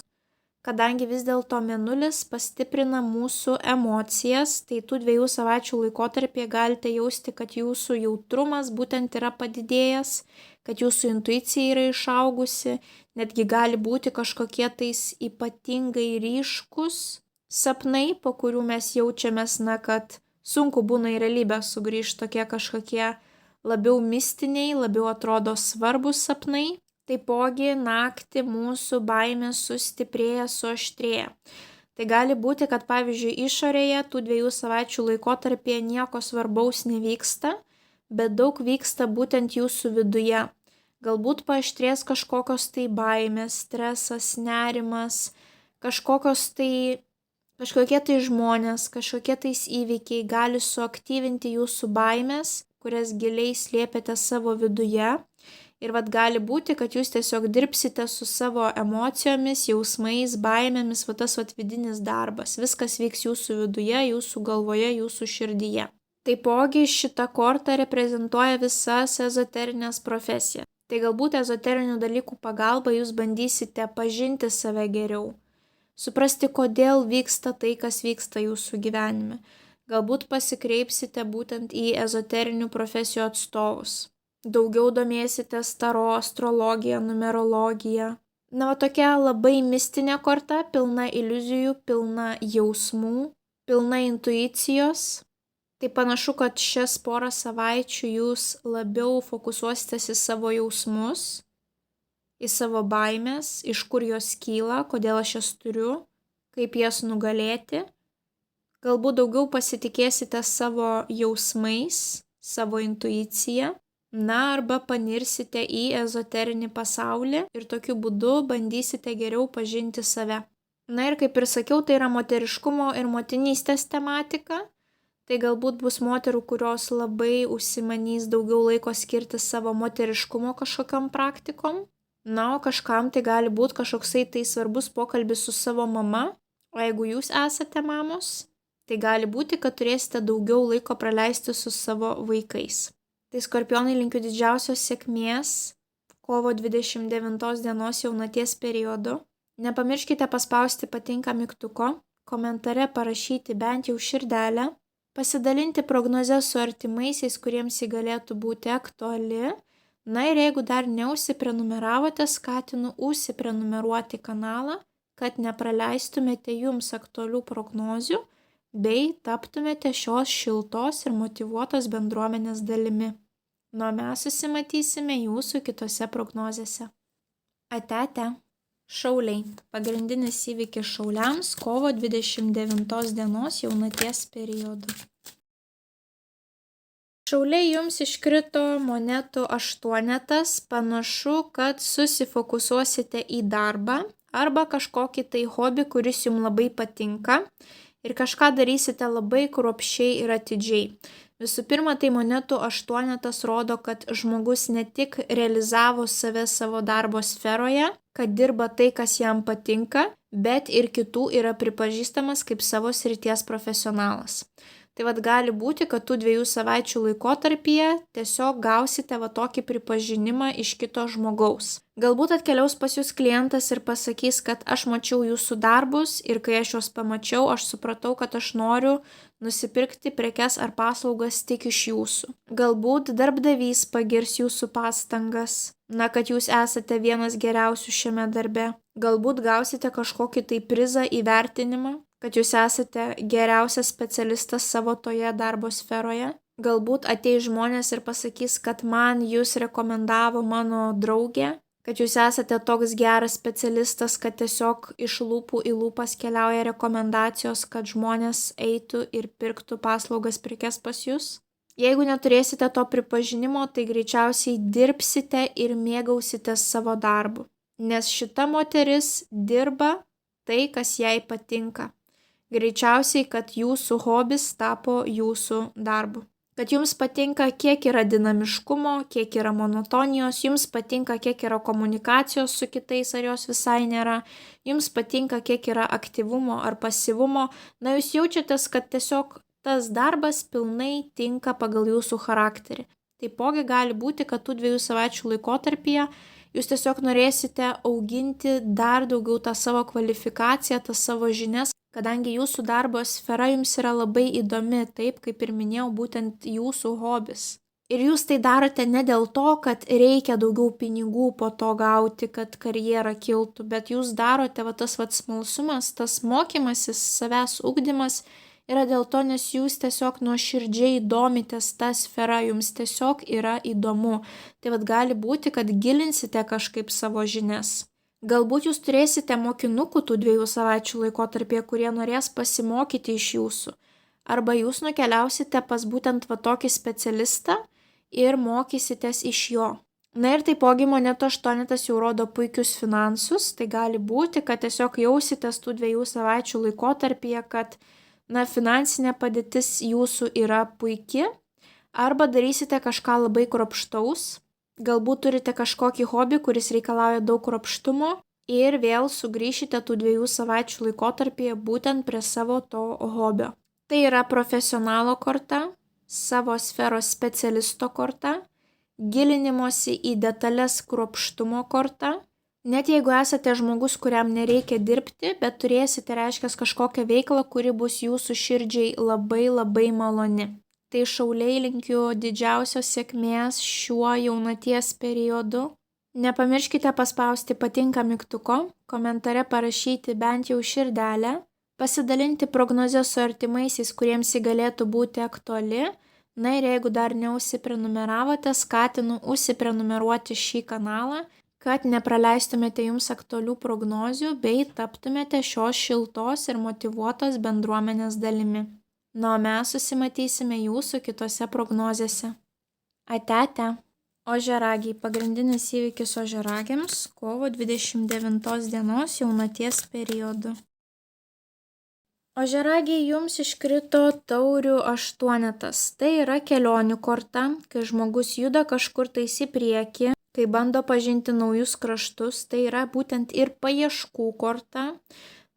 kadangi vis dėlto Mėnulis pastiprina mūsų emocijas, tai tų 2 savaičių laikotarpyje galite jausti, kad jūsų jautrumas būtent yra padidėjęs, kad jūsų intuicija yra išaugusi, netgi gali būti kažkokie tais ypatingai ryškus sapnai, po kurių mes jaučiamės, kad sunku būna į realybę sugrįžti, tokie kažkokie labiau mistiniai, labiau atrodo svarbus sapnai. Taipogi naktį mūsų baimės sustiprėja, suaštrėja. Tai gali būti, kad pavyzdžiui išorėje tų 2 savaičių laikotarpyje nieko svarbaus nevyksta, bet daug vyksta būtent jūsų viduje. Galbūt paaštrės kažkokios tai baimės, stresas, nerimas, kažkokie tai žmonės, kažkokie tais įvykiai gali suaktyvinti jūsų baimės, kurias giliai slėpėte savo viduje. Ir gali būti, kad jūs tiesiog dirbsite su savo emocijomis, jausmais, baimėmis, tas vidinis darbas. Viskas vyks jūsų viduje, jūsų galvoje, jūsų širdyje. Taipogi šita korta reprezentuoja visas ezoterinės profesijas. Tai galbūt ezoterinių dalykų pagalba jūs bandysite pažinti save geriau. Suprasti, kodėl vyksta tai, kas vyksta jūsų gyvenime. Galbūt pasikreipsite būtent į ezoterinių profesijų atstovus. Daugiau domėsitės taro, astrologija, numerologija. Tokia labai mistinė korta, pilna iliuzijų, pilna jausmų, pilna intuicijos. Tai panašu, kad šias porą savaičių jūs labiau fokusuositės į savo jausmus, į savo baimės, iš kur jos kyla, kodėl aš jas turiu, kaip jas nugalėti. Galbūt daugiau pasitikėsite savo jausmais, savo intuicija. Arba panirsite į ezoterinį pasaulį ir tokiu būdu bandysite geriau pažinti save. Ir kaip ir sakiau, tai yra moteriškumo ir motinystės tematika. Tai galbūt bus moterų, kurios labai užsimanys daugiau laiko skirti savo moteriškumo kažkokiom praktikom. O kažkam tai gali būti kažkoksai tai svarbus pokalbis su savo mama. O jeigu jūs esate mamos, Tai gali būti, kad turėsite daugiau laiko praleisti su savo vaikais. Tai skorpionai, linkiu didžiausios sėkmės kovo 29 dienos jaunaties periodu. Nepamirškite paspausti patinka mygtuko, komentare parašyti bent jau širdelę, pasidalinti prognozę su artimaisiais, kuriems ji galėtų būti aktuali. Na ir jeigu dar neužsiprenumeravote, skatinu užsiprenumeruoti kanalą, kad nepraleistumėte jums aktualių prognozių bei taptumėte šios šiltos ir motyvuotos bendruomenės dalimi. Nu, mes susimatysime jūsų kitose prognozėse. Ate. Šauliai. Pagrindinis įvykis šauliams kovo 29 dienos jaunaties periodu. Šauliai, jums iškrito monetų 8, panašu, kad susifokusuosite į darbą arba kažkokį tai hobį, kuris jums labai patinka ir kažką darysite labai kruopščiai ir atidžiai. Visų pirma, tai monetų 8 rodo, kad žmogus ne tik realizavo save savo darbo sferoje, kad dirba tai, kas jam patinka, bet ir kitų yra pripažįstamas kaip savo srities profesionalas. Tai vad gali būti, kad tų 2 savaičių laikotarpyje tiesiog gausite tokį pripažinimą iš kito žmogaus. Galbūt atkeliaus pas jūs klientas ir pasakys, kad aš mačiau jūsų darbus ir kai aš juos pamačiau, aš supratau, kad aš noriu nusipirkti prekes ar paslaugas tik iš jūsų. Galbūt darbdavys pagirs jūsų pastangas, kad jūs esate vienas geriausių šiame darbe. Galbūt gausite kažkokį tai prizą, įvertinimą, kad jūs esate geriausias specialistas savo toje darbo sferoje. Galbūt ateis žmonės ir pasakys, kad man jūs rekomendavo mano draugė, kad jūs esate toks geras specialistas, kad tiesiog iš lūpų į lūpas keliauja rekomendacijos, kad žmonės eitų ir pirktų paslaugas prekes pas jūs. Jeigu neturėsite to pripažinimo, tai greičiausiai dirbsite ir mėgausite savo darbu, nes šita moteris dirba tai, kas jai patinka. Greičiausiai, kad jūsų hobis tapo jūsų darbu. Kad jums patinka, kiek yra dinamiškumo, kiek yra monotonijos, jums patinka, kiek yra komunikacijos su kitais, ar jos visai nėra, jums patinka, kiek yra aktyvumo ar pasyvumo, jūs jaučiatės, kad tiesiog tas darbas pilnai tinka pagal jūsų charakterį. Taipogi gali būti, kad tų 2 savaičių laikotarpyje jūs tiesiog norėsite auginti dar daugiau tą savo kvalifikaciją, tą savo žinias, kadangi jūsų darbo sfera jums yra labai įdomi, taip kaip ir minėjau, būtent jūsų hobis. Ir jūs tai darote ne dėl to, kad reikia daugiau pinigų po to gauti, kad karjera kiltų, bet jūs darote tas smalsumas, tas mokymasis, savęs ugdymas yra dėl to, nes jūs tiesiog nuoširdžiai domitės tą sferą, jums tiesiog yra įdomu. Tai gali būti, kad gilinsite kažkaip savo žinias. Galbūt jūs turėsite mokinukų tų 2 savaičių laikotarpyje, kurie norės pasimokyti iš jūsų. Arba jūs nukeliausite pas būtent tokį specialistą ir mokysitės iš jo. Na ir taipogi monetų 8 jau rodo puikius finansus. Tai gali būti, kad tiesiog jausitės tų 2 savaičių laikotarpyje, kad finansinė padėtis jūsų yra puiki. Arba darysite kažką labai kruopštaus. Galbūt turite kažkokį hobį, kuris reikalauja daug kruopštumo ir vėl sugrįšite tų 2 savaičių laikotarpyje būtent prie savo to hobio. Tai yra profesionalo korta, savo sferos specialisto korta, gilinimosi į detalės kruopštumo korta. Net jeigu esate žmogus, kuriam nereikia dirbti, bet turėsite reiškia kažkokią veiklą, kuri bus jūsų širdžiai labai labai maloni. Tai šauliai, linkiu didžiausios sėkmės šiuo jaunaties periodu. Nepamirškite paspausti patinka mygtuko, komentare parašyti bent jau širdelę, pasidalinti prognozę su artimaisiais, kuriems ji galėtų būti aktuali. Na ir jeigu dar neužsiprenumeravote, skatinu užsiprenumeruoti šį kanalą, kad nepraleistumėte jums aktualių prognozių bei taptumėte šios šiltos ir motyvuotos bendruomenės dalimi. O mes susimatysime jūsų kitose prognozėse. Ate. Ožiaragiai. Pagrindinis įvykis ožiaragiams kovo 29 dienos jaunaties periodu. Ožiaragiai, jums iškrito taurių 8. Tai yra kelionių korta, kai žmogus juda kažkur tais į priekį, kai bando pažinti naujus kraštus. Tai yra būtent ir paieškų korta.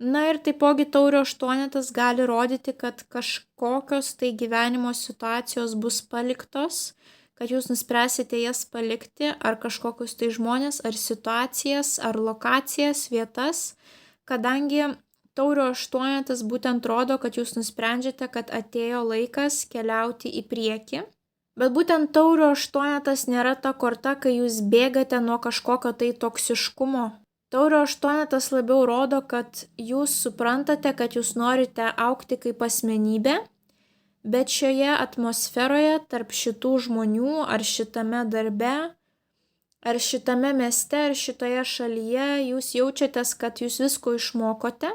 Na ir taipogi Taurio aštuonetas gali rodyti, kad kažkokios tai gyvenimo situacijos bus paliktos, kad jūs nuspręsite jas palikti, ar kažkokius tai žmonės, ar situacijas, ar lokacijas, vietas, kadangi Taurio aštuonetas būtent rodo, kad jūs nusprendžiate, kad atėjo laikas keliauti į priekį. Bet būtent Taurio aštuonetas nėra ta korta, kai jūs bėgate nuo kažkokio tai toksiškumo. Taurio aštuonetas labiau rodo, kad jūs suprantate, kad jūs norite augti kaip asmenybė, bet šioje atmosferoje tarp šitų žmonių, ar šitame darbe, ar šitame mieste, ar šitoje šalyje jūs jaučiatės, kad jūs visko išmokote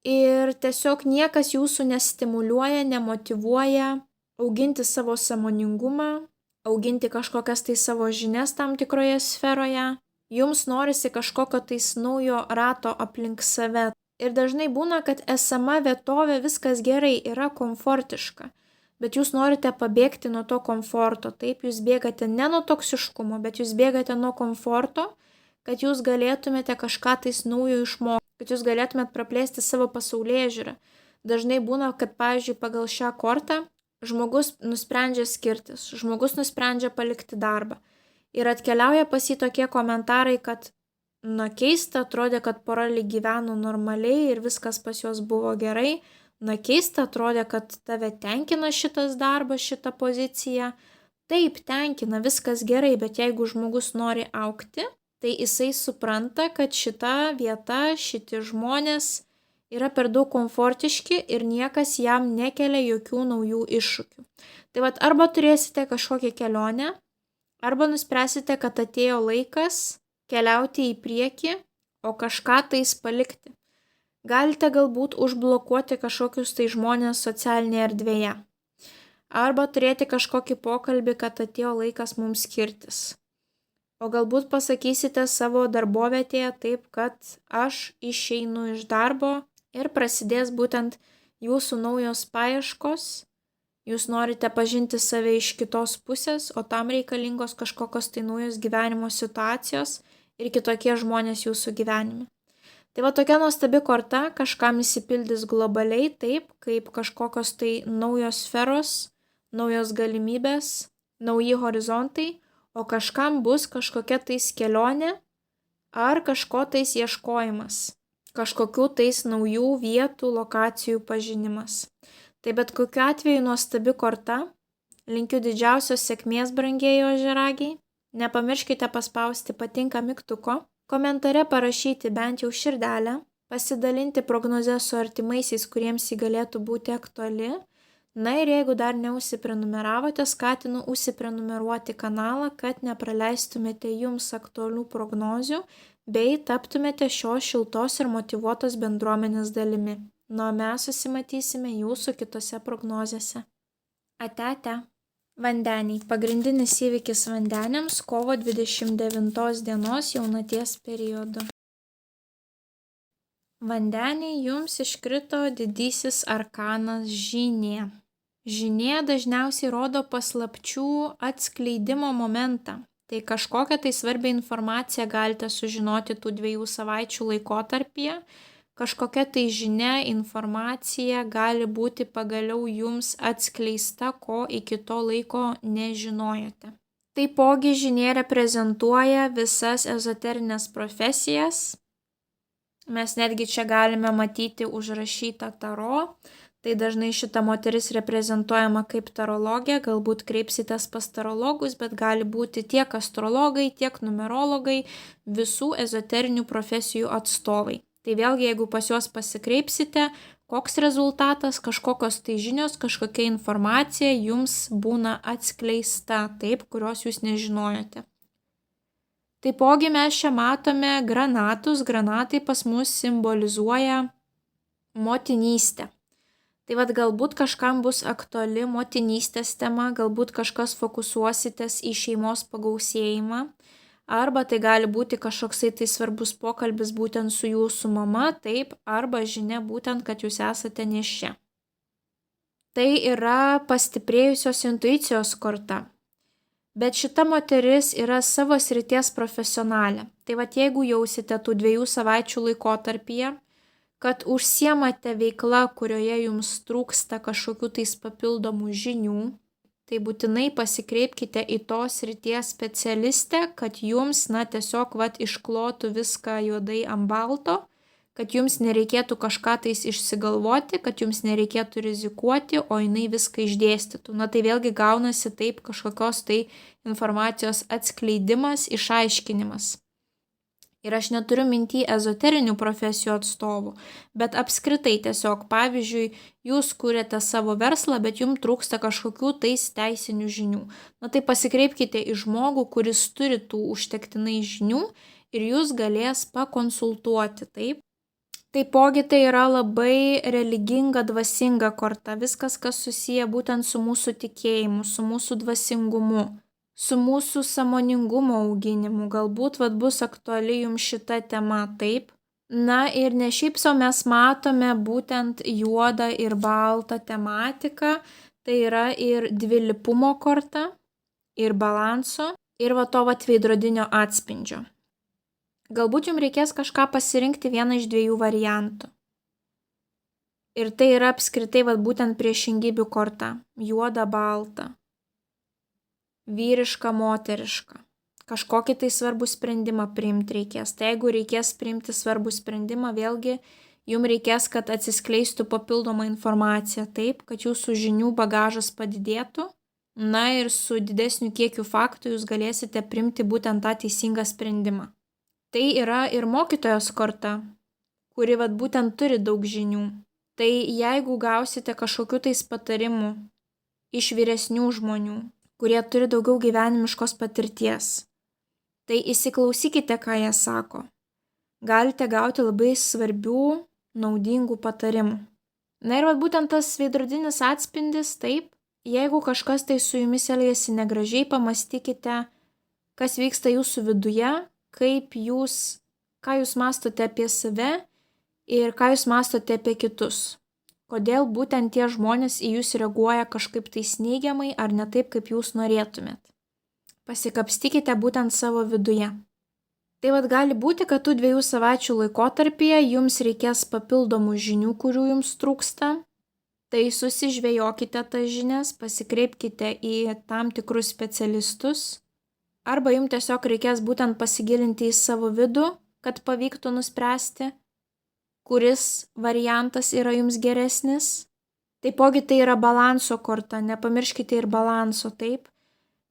ir tiesiog niekas jūsų nestimuliuoja, nemotyvuoja auginti savo sąmoningumą, auginti kažkokias tai savo žinias tam tikroje sferoje. Jums norisi kažkokio tais naujo rato aplink save. Ir dažnai būna, kad esama vietovė viskas gerai, yra komfortiška. Bet jūs norite pabėgti nuo to komforto. Taip, jūs bėgate ne nuo toksiškumo, bet jūs bėgate nuo komforto, kad jūs galėtumėte kažką tais naujo išmokti, kad jūs galėtumėte praplėsti savo pasaulėžiūrą. Dažnai būna, kad, pavyzdžiui, pagal šią kortą žmogus nusprendžia skirtis, žmogus nusprendžia palikti darbą. Ir atkeliauja pas jį tokie komentarai, kad, keista, atrodė, kad pora lyg gyveno normaliai ir viskas pas juos buvo gerai. Keista, atrodė, kad tave tenkina šitas darbas, šita pozicija. Taip, tenkina, viskas gerai, bet jeigu žmogus nori augti, tai jisai supranta, kad šita vieta, šiti žmonės yra per daug komfortiški ir niekas jam nekelia jokių naujų iššūkių. Tai vat arba turėsite kažkokią kelionę, arba nuspręsite, kad atėjo laikas keliauti į priekį, o kažką tais palikti. Galite galbūt užblokuoti kažkokius tai žmonės socialinėje erdvėje. Arba turėti kažkokį pokalbį, kad atėjo laikas mums skirtis. O galbūt pasakysite savo darbovietėje taip, kad aš išeinu iš darbo ir prasidės būtent jūsų naujos paieškos. Jūs norite pažinti save iš kitos pusės, o tam reikalingos kažkokios tai naujos gyvenimo situacijos ir kitokie žmonės jūsų gyvenime. Tai va tokia nuostabi korta kažkam įsipildys globaliai taip, kaip kažkokios tai naujos sferos, naujos galimybės, nauji horizontai, o kažkam bus kažkokia tais kelionė ar kažko tais ieškojimas, kažkokių tais naujų vietų, lokacijų pažinimas. Tai bet kokiu atveju nuostabi korta. Linkiu didžiausios sėkmės, brangieji ožiaragiai. Nepamirškite paspausti patinka mygtuko, komentare parašyti bent jau širdelę, pasidalinti prognozę su artimaisiais, kuriems ji galėtų būti aktuali. Na ir jeigu dar neužsiprenumeravote, skatinu užsiprenumeruoti kanalą, kad nepraleistumėte jums aktualių prognozių bei taptumėte šios šiltos ir motyvuotos bendruomenės dalimi. Nu, mes susimatysime jūsų kitose prognozėse. Ate. Vandeniai. Pagrindinis įvykis vandeniams kovo 29 dienos jaunaties periodu. Vandeniai, jums iškrito didysis arkanas žynė. Žynė dažniausiai rodo paslapčių atskleidimo momentą. Tai kažkokią tai svarbią informaciją galite sužinoti tų 2 savaičių laikotarpyje. Kažkokia tai žinia, informacija gali būti pagaliau jums atskleista, ko iki to laiko nežinojote. Taipogi žynė reprezentuoja visas ezoterinės profesijas. Mes netgi čia galime matyti užrašytą taro. Tai dažnai šita moteris reprezentuojama kaip tarologė, galbūt kreipsitės pas tarologus, bet gali būti tiek astrologai, tiek numerologai, visų ezoterinių profesijų atstovai. Tai vėlgi, jeigu pas juos pasikreipsite, koks rezultatas, kažkokios tai žinios, kažkokia informacija jums būna atskleista, taip, kurios jūs nežinojote. Taipogi mes čia matome granatus, granatai pas mus simbolizuoja motinystę. Tai vad galbūt kažkam bus aktuali motinystės tema, galbūt kažkas fokusuositės į šeimos pagausėjimą, arba tai gali būti kažkoksai tai svarbus pokalbis būtent su jūsų mama, taip, arba žinia būtent, kad jūs esate nėščia. Tai yra pastiprėjusios intuicijos korta. Bet šita moteris yra savo srities profesionalė. Tai vat jeigu jausite tų 2 savaičių laikotarpyje, kad užsiemate veikla, kurioje jums trūksta kažkokių tais papildomų žinių, tai būtinai pasikreipkite į tos srities specialistę, kad jums, tiesiog išklotų viską juodai ant balto, kad jums nereikėtų kažką tais išsigalvoti, kad jums nereikėtų rizikuoti, o jinai viską išdėstytų. Tai vėlgi gaunasi taip kažkokios tai informacijos atskleidimas, išaiškinimas. Ir aš neturiu minty ezoterinių profesijų atstovų, bet apskritai tiesiog, pavyzdžiui, jūs kuriate savo verslą, bet jums trūksta kažkokių tais teisinių žinių. Tai pasikreipkite į žmogų, kuris turi tų užtektinai žinių ir jūs galės pakonsultuoti, taip. Taipogi tai yra labai religinga, dvasinga korta, viskas, kas susiję būtent su mūsų tikėjimu, su mūsų dvasingumu, su mūsų sąmoningumo auginimu, galbūt bus aktuali jums šita tema, taip. Ir ne šiaip sau mes matome būtent juodą ir baltą tematiką, tai yra ir dvilypumo korta, ir balanso, ir to veidrodinio atspindžio. Galbūt jums reikės kažką pasirinkti vieną iš dviejų variantų. Ir tai yra apskritai būtent priešingybių korta, juoda, balta, vyriška, moteriška. Kažkokį tai svarbų sprendimą priimti reikės. Tai jeigu reikės priimti svarbų sprendimą, vėlgi jums reikės, kad atsiskleistų papildoma informacija, taip, kad jūsų žinių bagažas padidėtų. Ir su didesniu kiekiu faktų jūs galėsite priimti būtent tą teisingą sprendimą. Tai yra ir mokytojos korta, kuri būtent turi daug žinių. Tai jeigu gausite kažkokių tais patarimų iš vyresnių žmonių, kurie turi daugiau gyvenimiškos patirties, tai įsiklausykite, ką jie sako. Galite gauti labai svarbių, naudingų patarimų. Ir būtent tas veidrodinis atspindis, taip, jeigu kažkas tai su jumis elgiasi negražiai, pamastykite, kas vyksta jūsų viduje, ką jūs mąstote apie save ir ką jūs mąstote apie kitus. Kodėl būtent tie žmonės į jūs reaguoja kažkaip tai neigiamai ar ne taip, kaip jūs norėtumėt. Pasikapstykite būtent savo viduje. Tai gali būti, kad tų 2 savaičių laikotarpyje jums reikės papildomų žinių, kurių jums trūksta. Tai susižvejokite tas žinias, pasikreipkite į tam tikrus specialistus. Arba jums tiesiog reikės būtent pasigilinti į savo vidų, kad pavyktų nuspręsti, kuris variantas yra jums geresnis. Taipogi tai yra balanso korta, nepamirškite ir balanso, taip.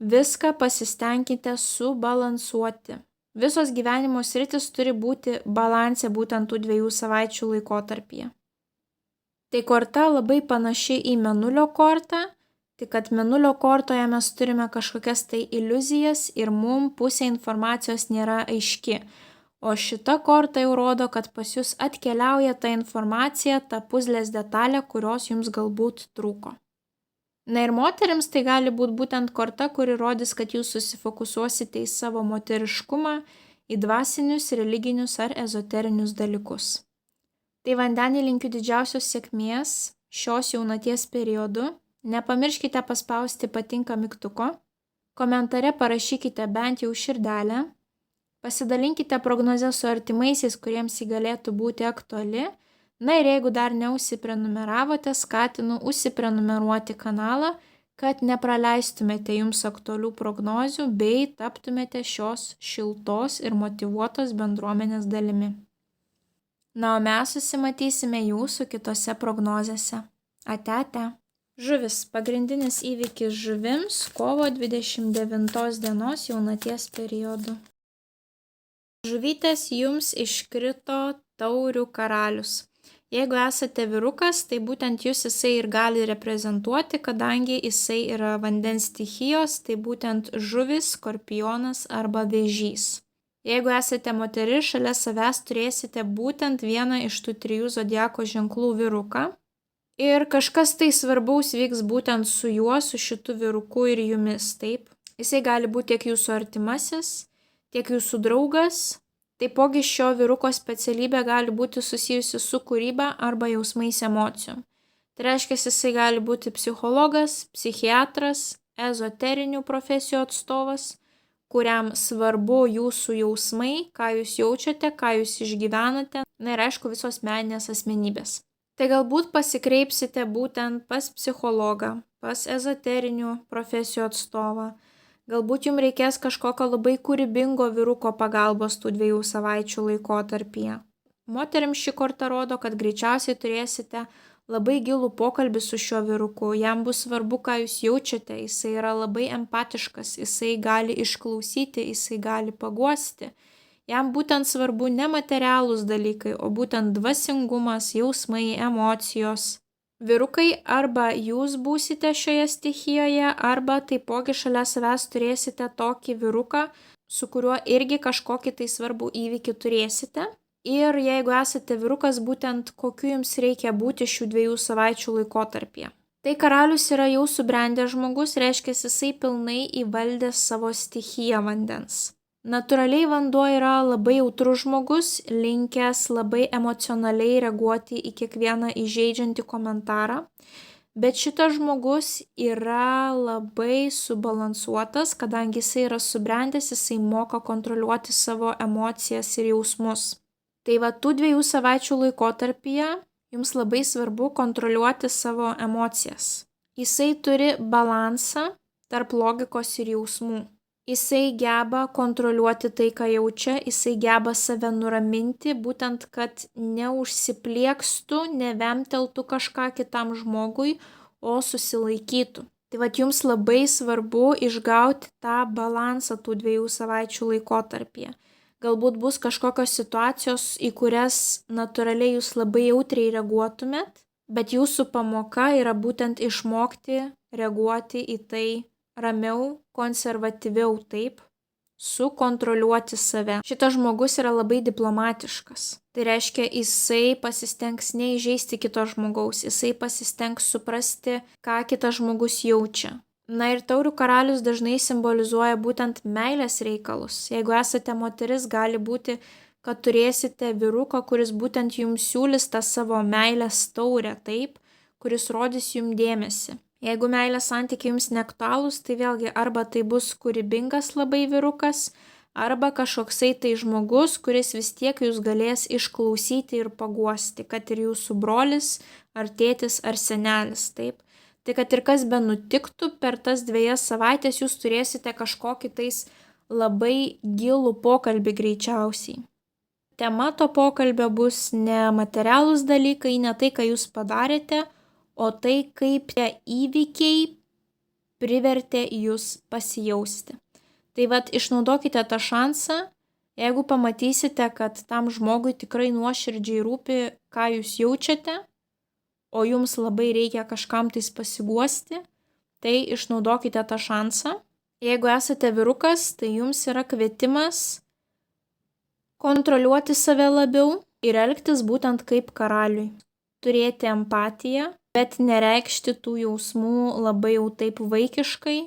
Viską pasistengkite subalansuoti. Visos gyvenimo sritis turi būti balanse būtent tų 2 savaičių laikotarpyje. Tai korta labai panaši į mėnulio kortą, tik kad mėnulio kortoje mes turime kažkokias tai iliuzijas ir mums pusė informacijos nėra aiški, o šita korta jau rodo, kad pas jūs atkeliauja ta informacija, ta puzlės detalė, kurios jums galbūt trūko. Ir moterims tai gali būti būtent korta, kuri rodys, kad jūs susifokusuosite į savo moteriškumą, į dvasinius, religinius ar ezoterinius dalykus. Tai vandenį linkiu didžiausios sėkmės šios jaunaties periodu. Nepamirškite paspausti patinka mygtuko, komentare parašykite bent jau širdelę, pasidalinkite prognozę su artimaisiais, kuriems ji galėtų būti aktuali. Ir jeigu dar neužsiprenumeravote, skatinu užsiprenumeruoti kanalą, kad nepraleistumėte jums aktualių prognozių bei taptumėte šios šiltos ir motyvuotos bendruomenės dalimi. O mes susimatysime jūsų kitose prognozėse. Ate. Žuvis. Pagrindinis įvykis žuvims kovo 29 dienos jaunaties periodu. Žuvytės jums iškrito taurių karalius. Jeigu esate vyrukas, tai būtent jūs jisai ir gali reprezentuoti, kadangi jisai yra vandens stichijos, tai būtent žuvis, skorpionas arba vėžys. Jeigu esate moteris, šalia savęs turėsite būtent vieną iš tų 3 zodiako ženklų vyruką. Ir kažkas tai svarbaus vyks būtent su juo, su šitu vyruku ir jumis, taip. Jisai gali būti tiek jūsų artimasis, tiek jūsų draugas. Taipogi šio vyruko specialybė gali būti susijusi su kūryba arba jausmais emocijom. Tai reiškia, jisai gali būti psichologas, psichiatras, ezoterinių profesijų atstovas, kuriam svarbu jūsų jausmai, ką jūs jaučiate, ką jūs išgyvenate, na ir aišku visos meninės asmenybės. Tai galbūt pasikreipsite būtent pas psichologą, pas ezoterinių profesijų atstovą. Galbūt jums reikės kažkokio labai kūrybingo vyruko pagalbos tų 2 savaičių laikotarpyje. Moterims ši korta rodo, kad greičiausiai turėsite labai gilų pokalbį su šiuo vyruku. Jam bus svarbu, ką jūs jaučiate. Jisai yra labai empatiškas, jisai gali išklausyti, jisai gali paguosti. Jam būtent svarbu ne materialūs dalykai, o būtent dvasingumas, jausmai, emocijos. Vyrukai, arba jūs būsite šioje stichijoje, arba taipogi šalia savęs turėsite tokį vyruką, su kuriuo irgi kažkokį tai svarbų įvykį turėsite. Ir jeigu esate vyrukas, būtent kokiu jums reikia būti šių 2 savaičių laikotarpyje. Tai karalius yra jau subrendęs žmogus, reiškia jisai pilnai įvaldęs savo stichiją vandens. Natūraliai vanduo yra labai jautrus žmogus, linkęs labai emocionaliai reaguoti į kiekvieną įžeidžiantį komentarą, bet šitas žmogus yra labai subalansuotas, kadangi jisai yra subrendęs, jisai moka kontroliuoti savo emocijas ir jausmus. Tai va tų 2 savaičių laikotarpyje jums labai svarbu kontroliuoti savo emocijas. Jisai turi balansą tarp logikos ir jausmų. Jisai geba kontroliuoti tai, ką jaučia, jisai geba save nuraminti, būtent, kad neužsipliekstų, nevemteltų kažką kitam žmogui, o susilaikytų. Tai vat jums labai svarbu išgauti tą balansą tų 2 savaičių laikotarpyje. Galbūt bus kažkokios situacijos, į kurias natūraliai jūs labai jautriai reaguotumėt, bet jūsų pamoka yra būtent išmokti reaguoti į tai ramiau, konservatyviau, taip, sukontroliuoti save. Šitas žmogus yra labai diplomatiškas. Tai reiškia, jisai pasistengs neįžeisti kito žmogaus, jisai pasistengs suprasti, ką kitas žmogus jaučia. Na ir taurių karalius dažnai simbolizuoja būtent meilės reikalus. Jeigu esate moteris, gali būti, kad turėsite vyruką, kuris būtent jums siūlys tą savo meilės taurę, taip, kuris rodys jums dėmesį. Jeigu meilės santykiai jums neaktualūs, tai vėlgi arba tai bus kūrybingas labai vyrukas, arba kažkoksai tai žmogus, kuris vis tiek jūs galės išklausyti ir paguosti, kad ir jūsų brolis, ar tėtis, ar senelis, taip. Tai kad ir kas be nutiktų, per tas 2 savaitės jūs turėsite kažkokį tais labai gilų pokalbį greičiausiai. Tema to pokalbio bus ne materialūs dalykai, ne tai, ką jūs padarėte, o tai, kaip tie įvykiai privertė jūs pasijausti. Tai vat išnaudokite tą šansą, jeigu pamatysite, kad tam žmogui tikrai nuoširdžiai rūpi, ką jūs jaučiate, o jums labai reikia kažkam tais pasiguosti, tai išnaudokite tą šansą. Jeigu esate vyrukas, tai jums yra kvietimas kontroliuoti save labiau ir elgtis būtent kaip karaliui. Turėti empatiją, bet nereikšti tų jausmų labai jau taip vaikiškai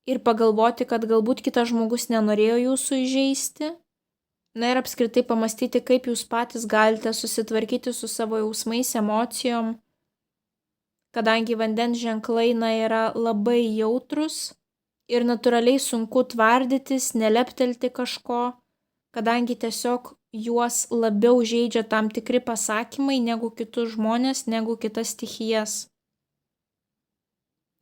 ir pagalvoti, kad galbūt kitas žmogus nenorėjo jūsų įžeisti. Na ir apskritai pamastyti, kaip jūs patys galite susitvarkyti su savo jausmais, emocijom, kadangi vandens ženklai yra labai jautrus ir natūraliai sunku tvardytis, neleptelti kažko, kadangi tiesiog juos labiau žeidžia tam tikri pasakymai negu kitus žmonės, negu kitas stichijas.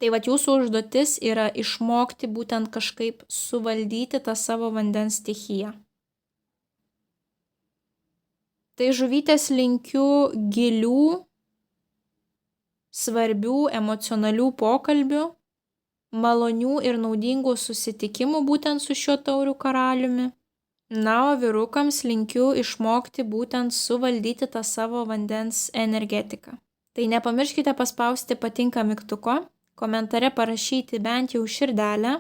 Tai vat jūsų užduotis yra išmokti būtent kažkaip suvaldyti tą savo vandens stichiją. Tai žuvytės linkiu gilių, svarbių, emocionalių pokalbių, malonių ir naudingų susitikimų būtent su šiuo taurių karaliumi. Na, o vyrukams linkiu išmokti būtent suvaldyti tą savo vandens energetiką. Tai nepamirškite paspausti patinka mygtuko, komentare parašyti bent jau širdelę,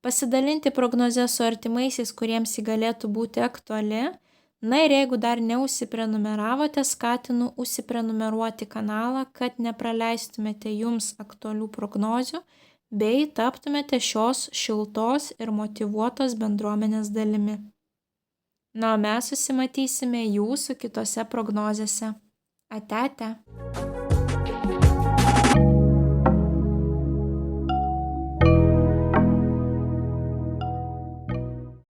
pasidalinti prognozę su artimaisiais, kuriems ji galėtų būti aktuali. Na ir jeigu dar neužsiprenumeravote, skatinu užsiprenumeruoti kanalą, kad nepraleistumėte jums aktualių prognozių bei taptumėte šios šiltos ir motyvuotos bendruomenės dalimi. Na, o mes susimatysime jūsų kitose prognozėse. Ate, ate.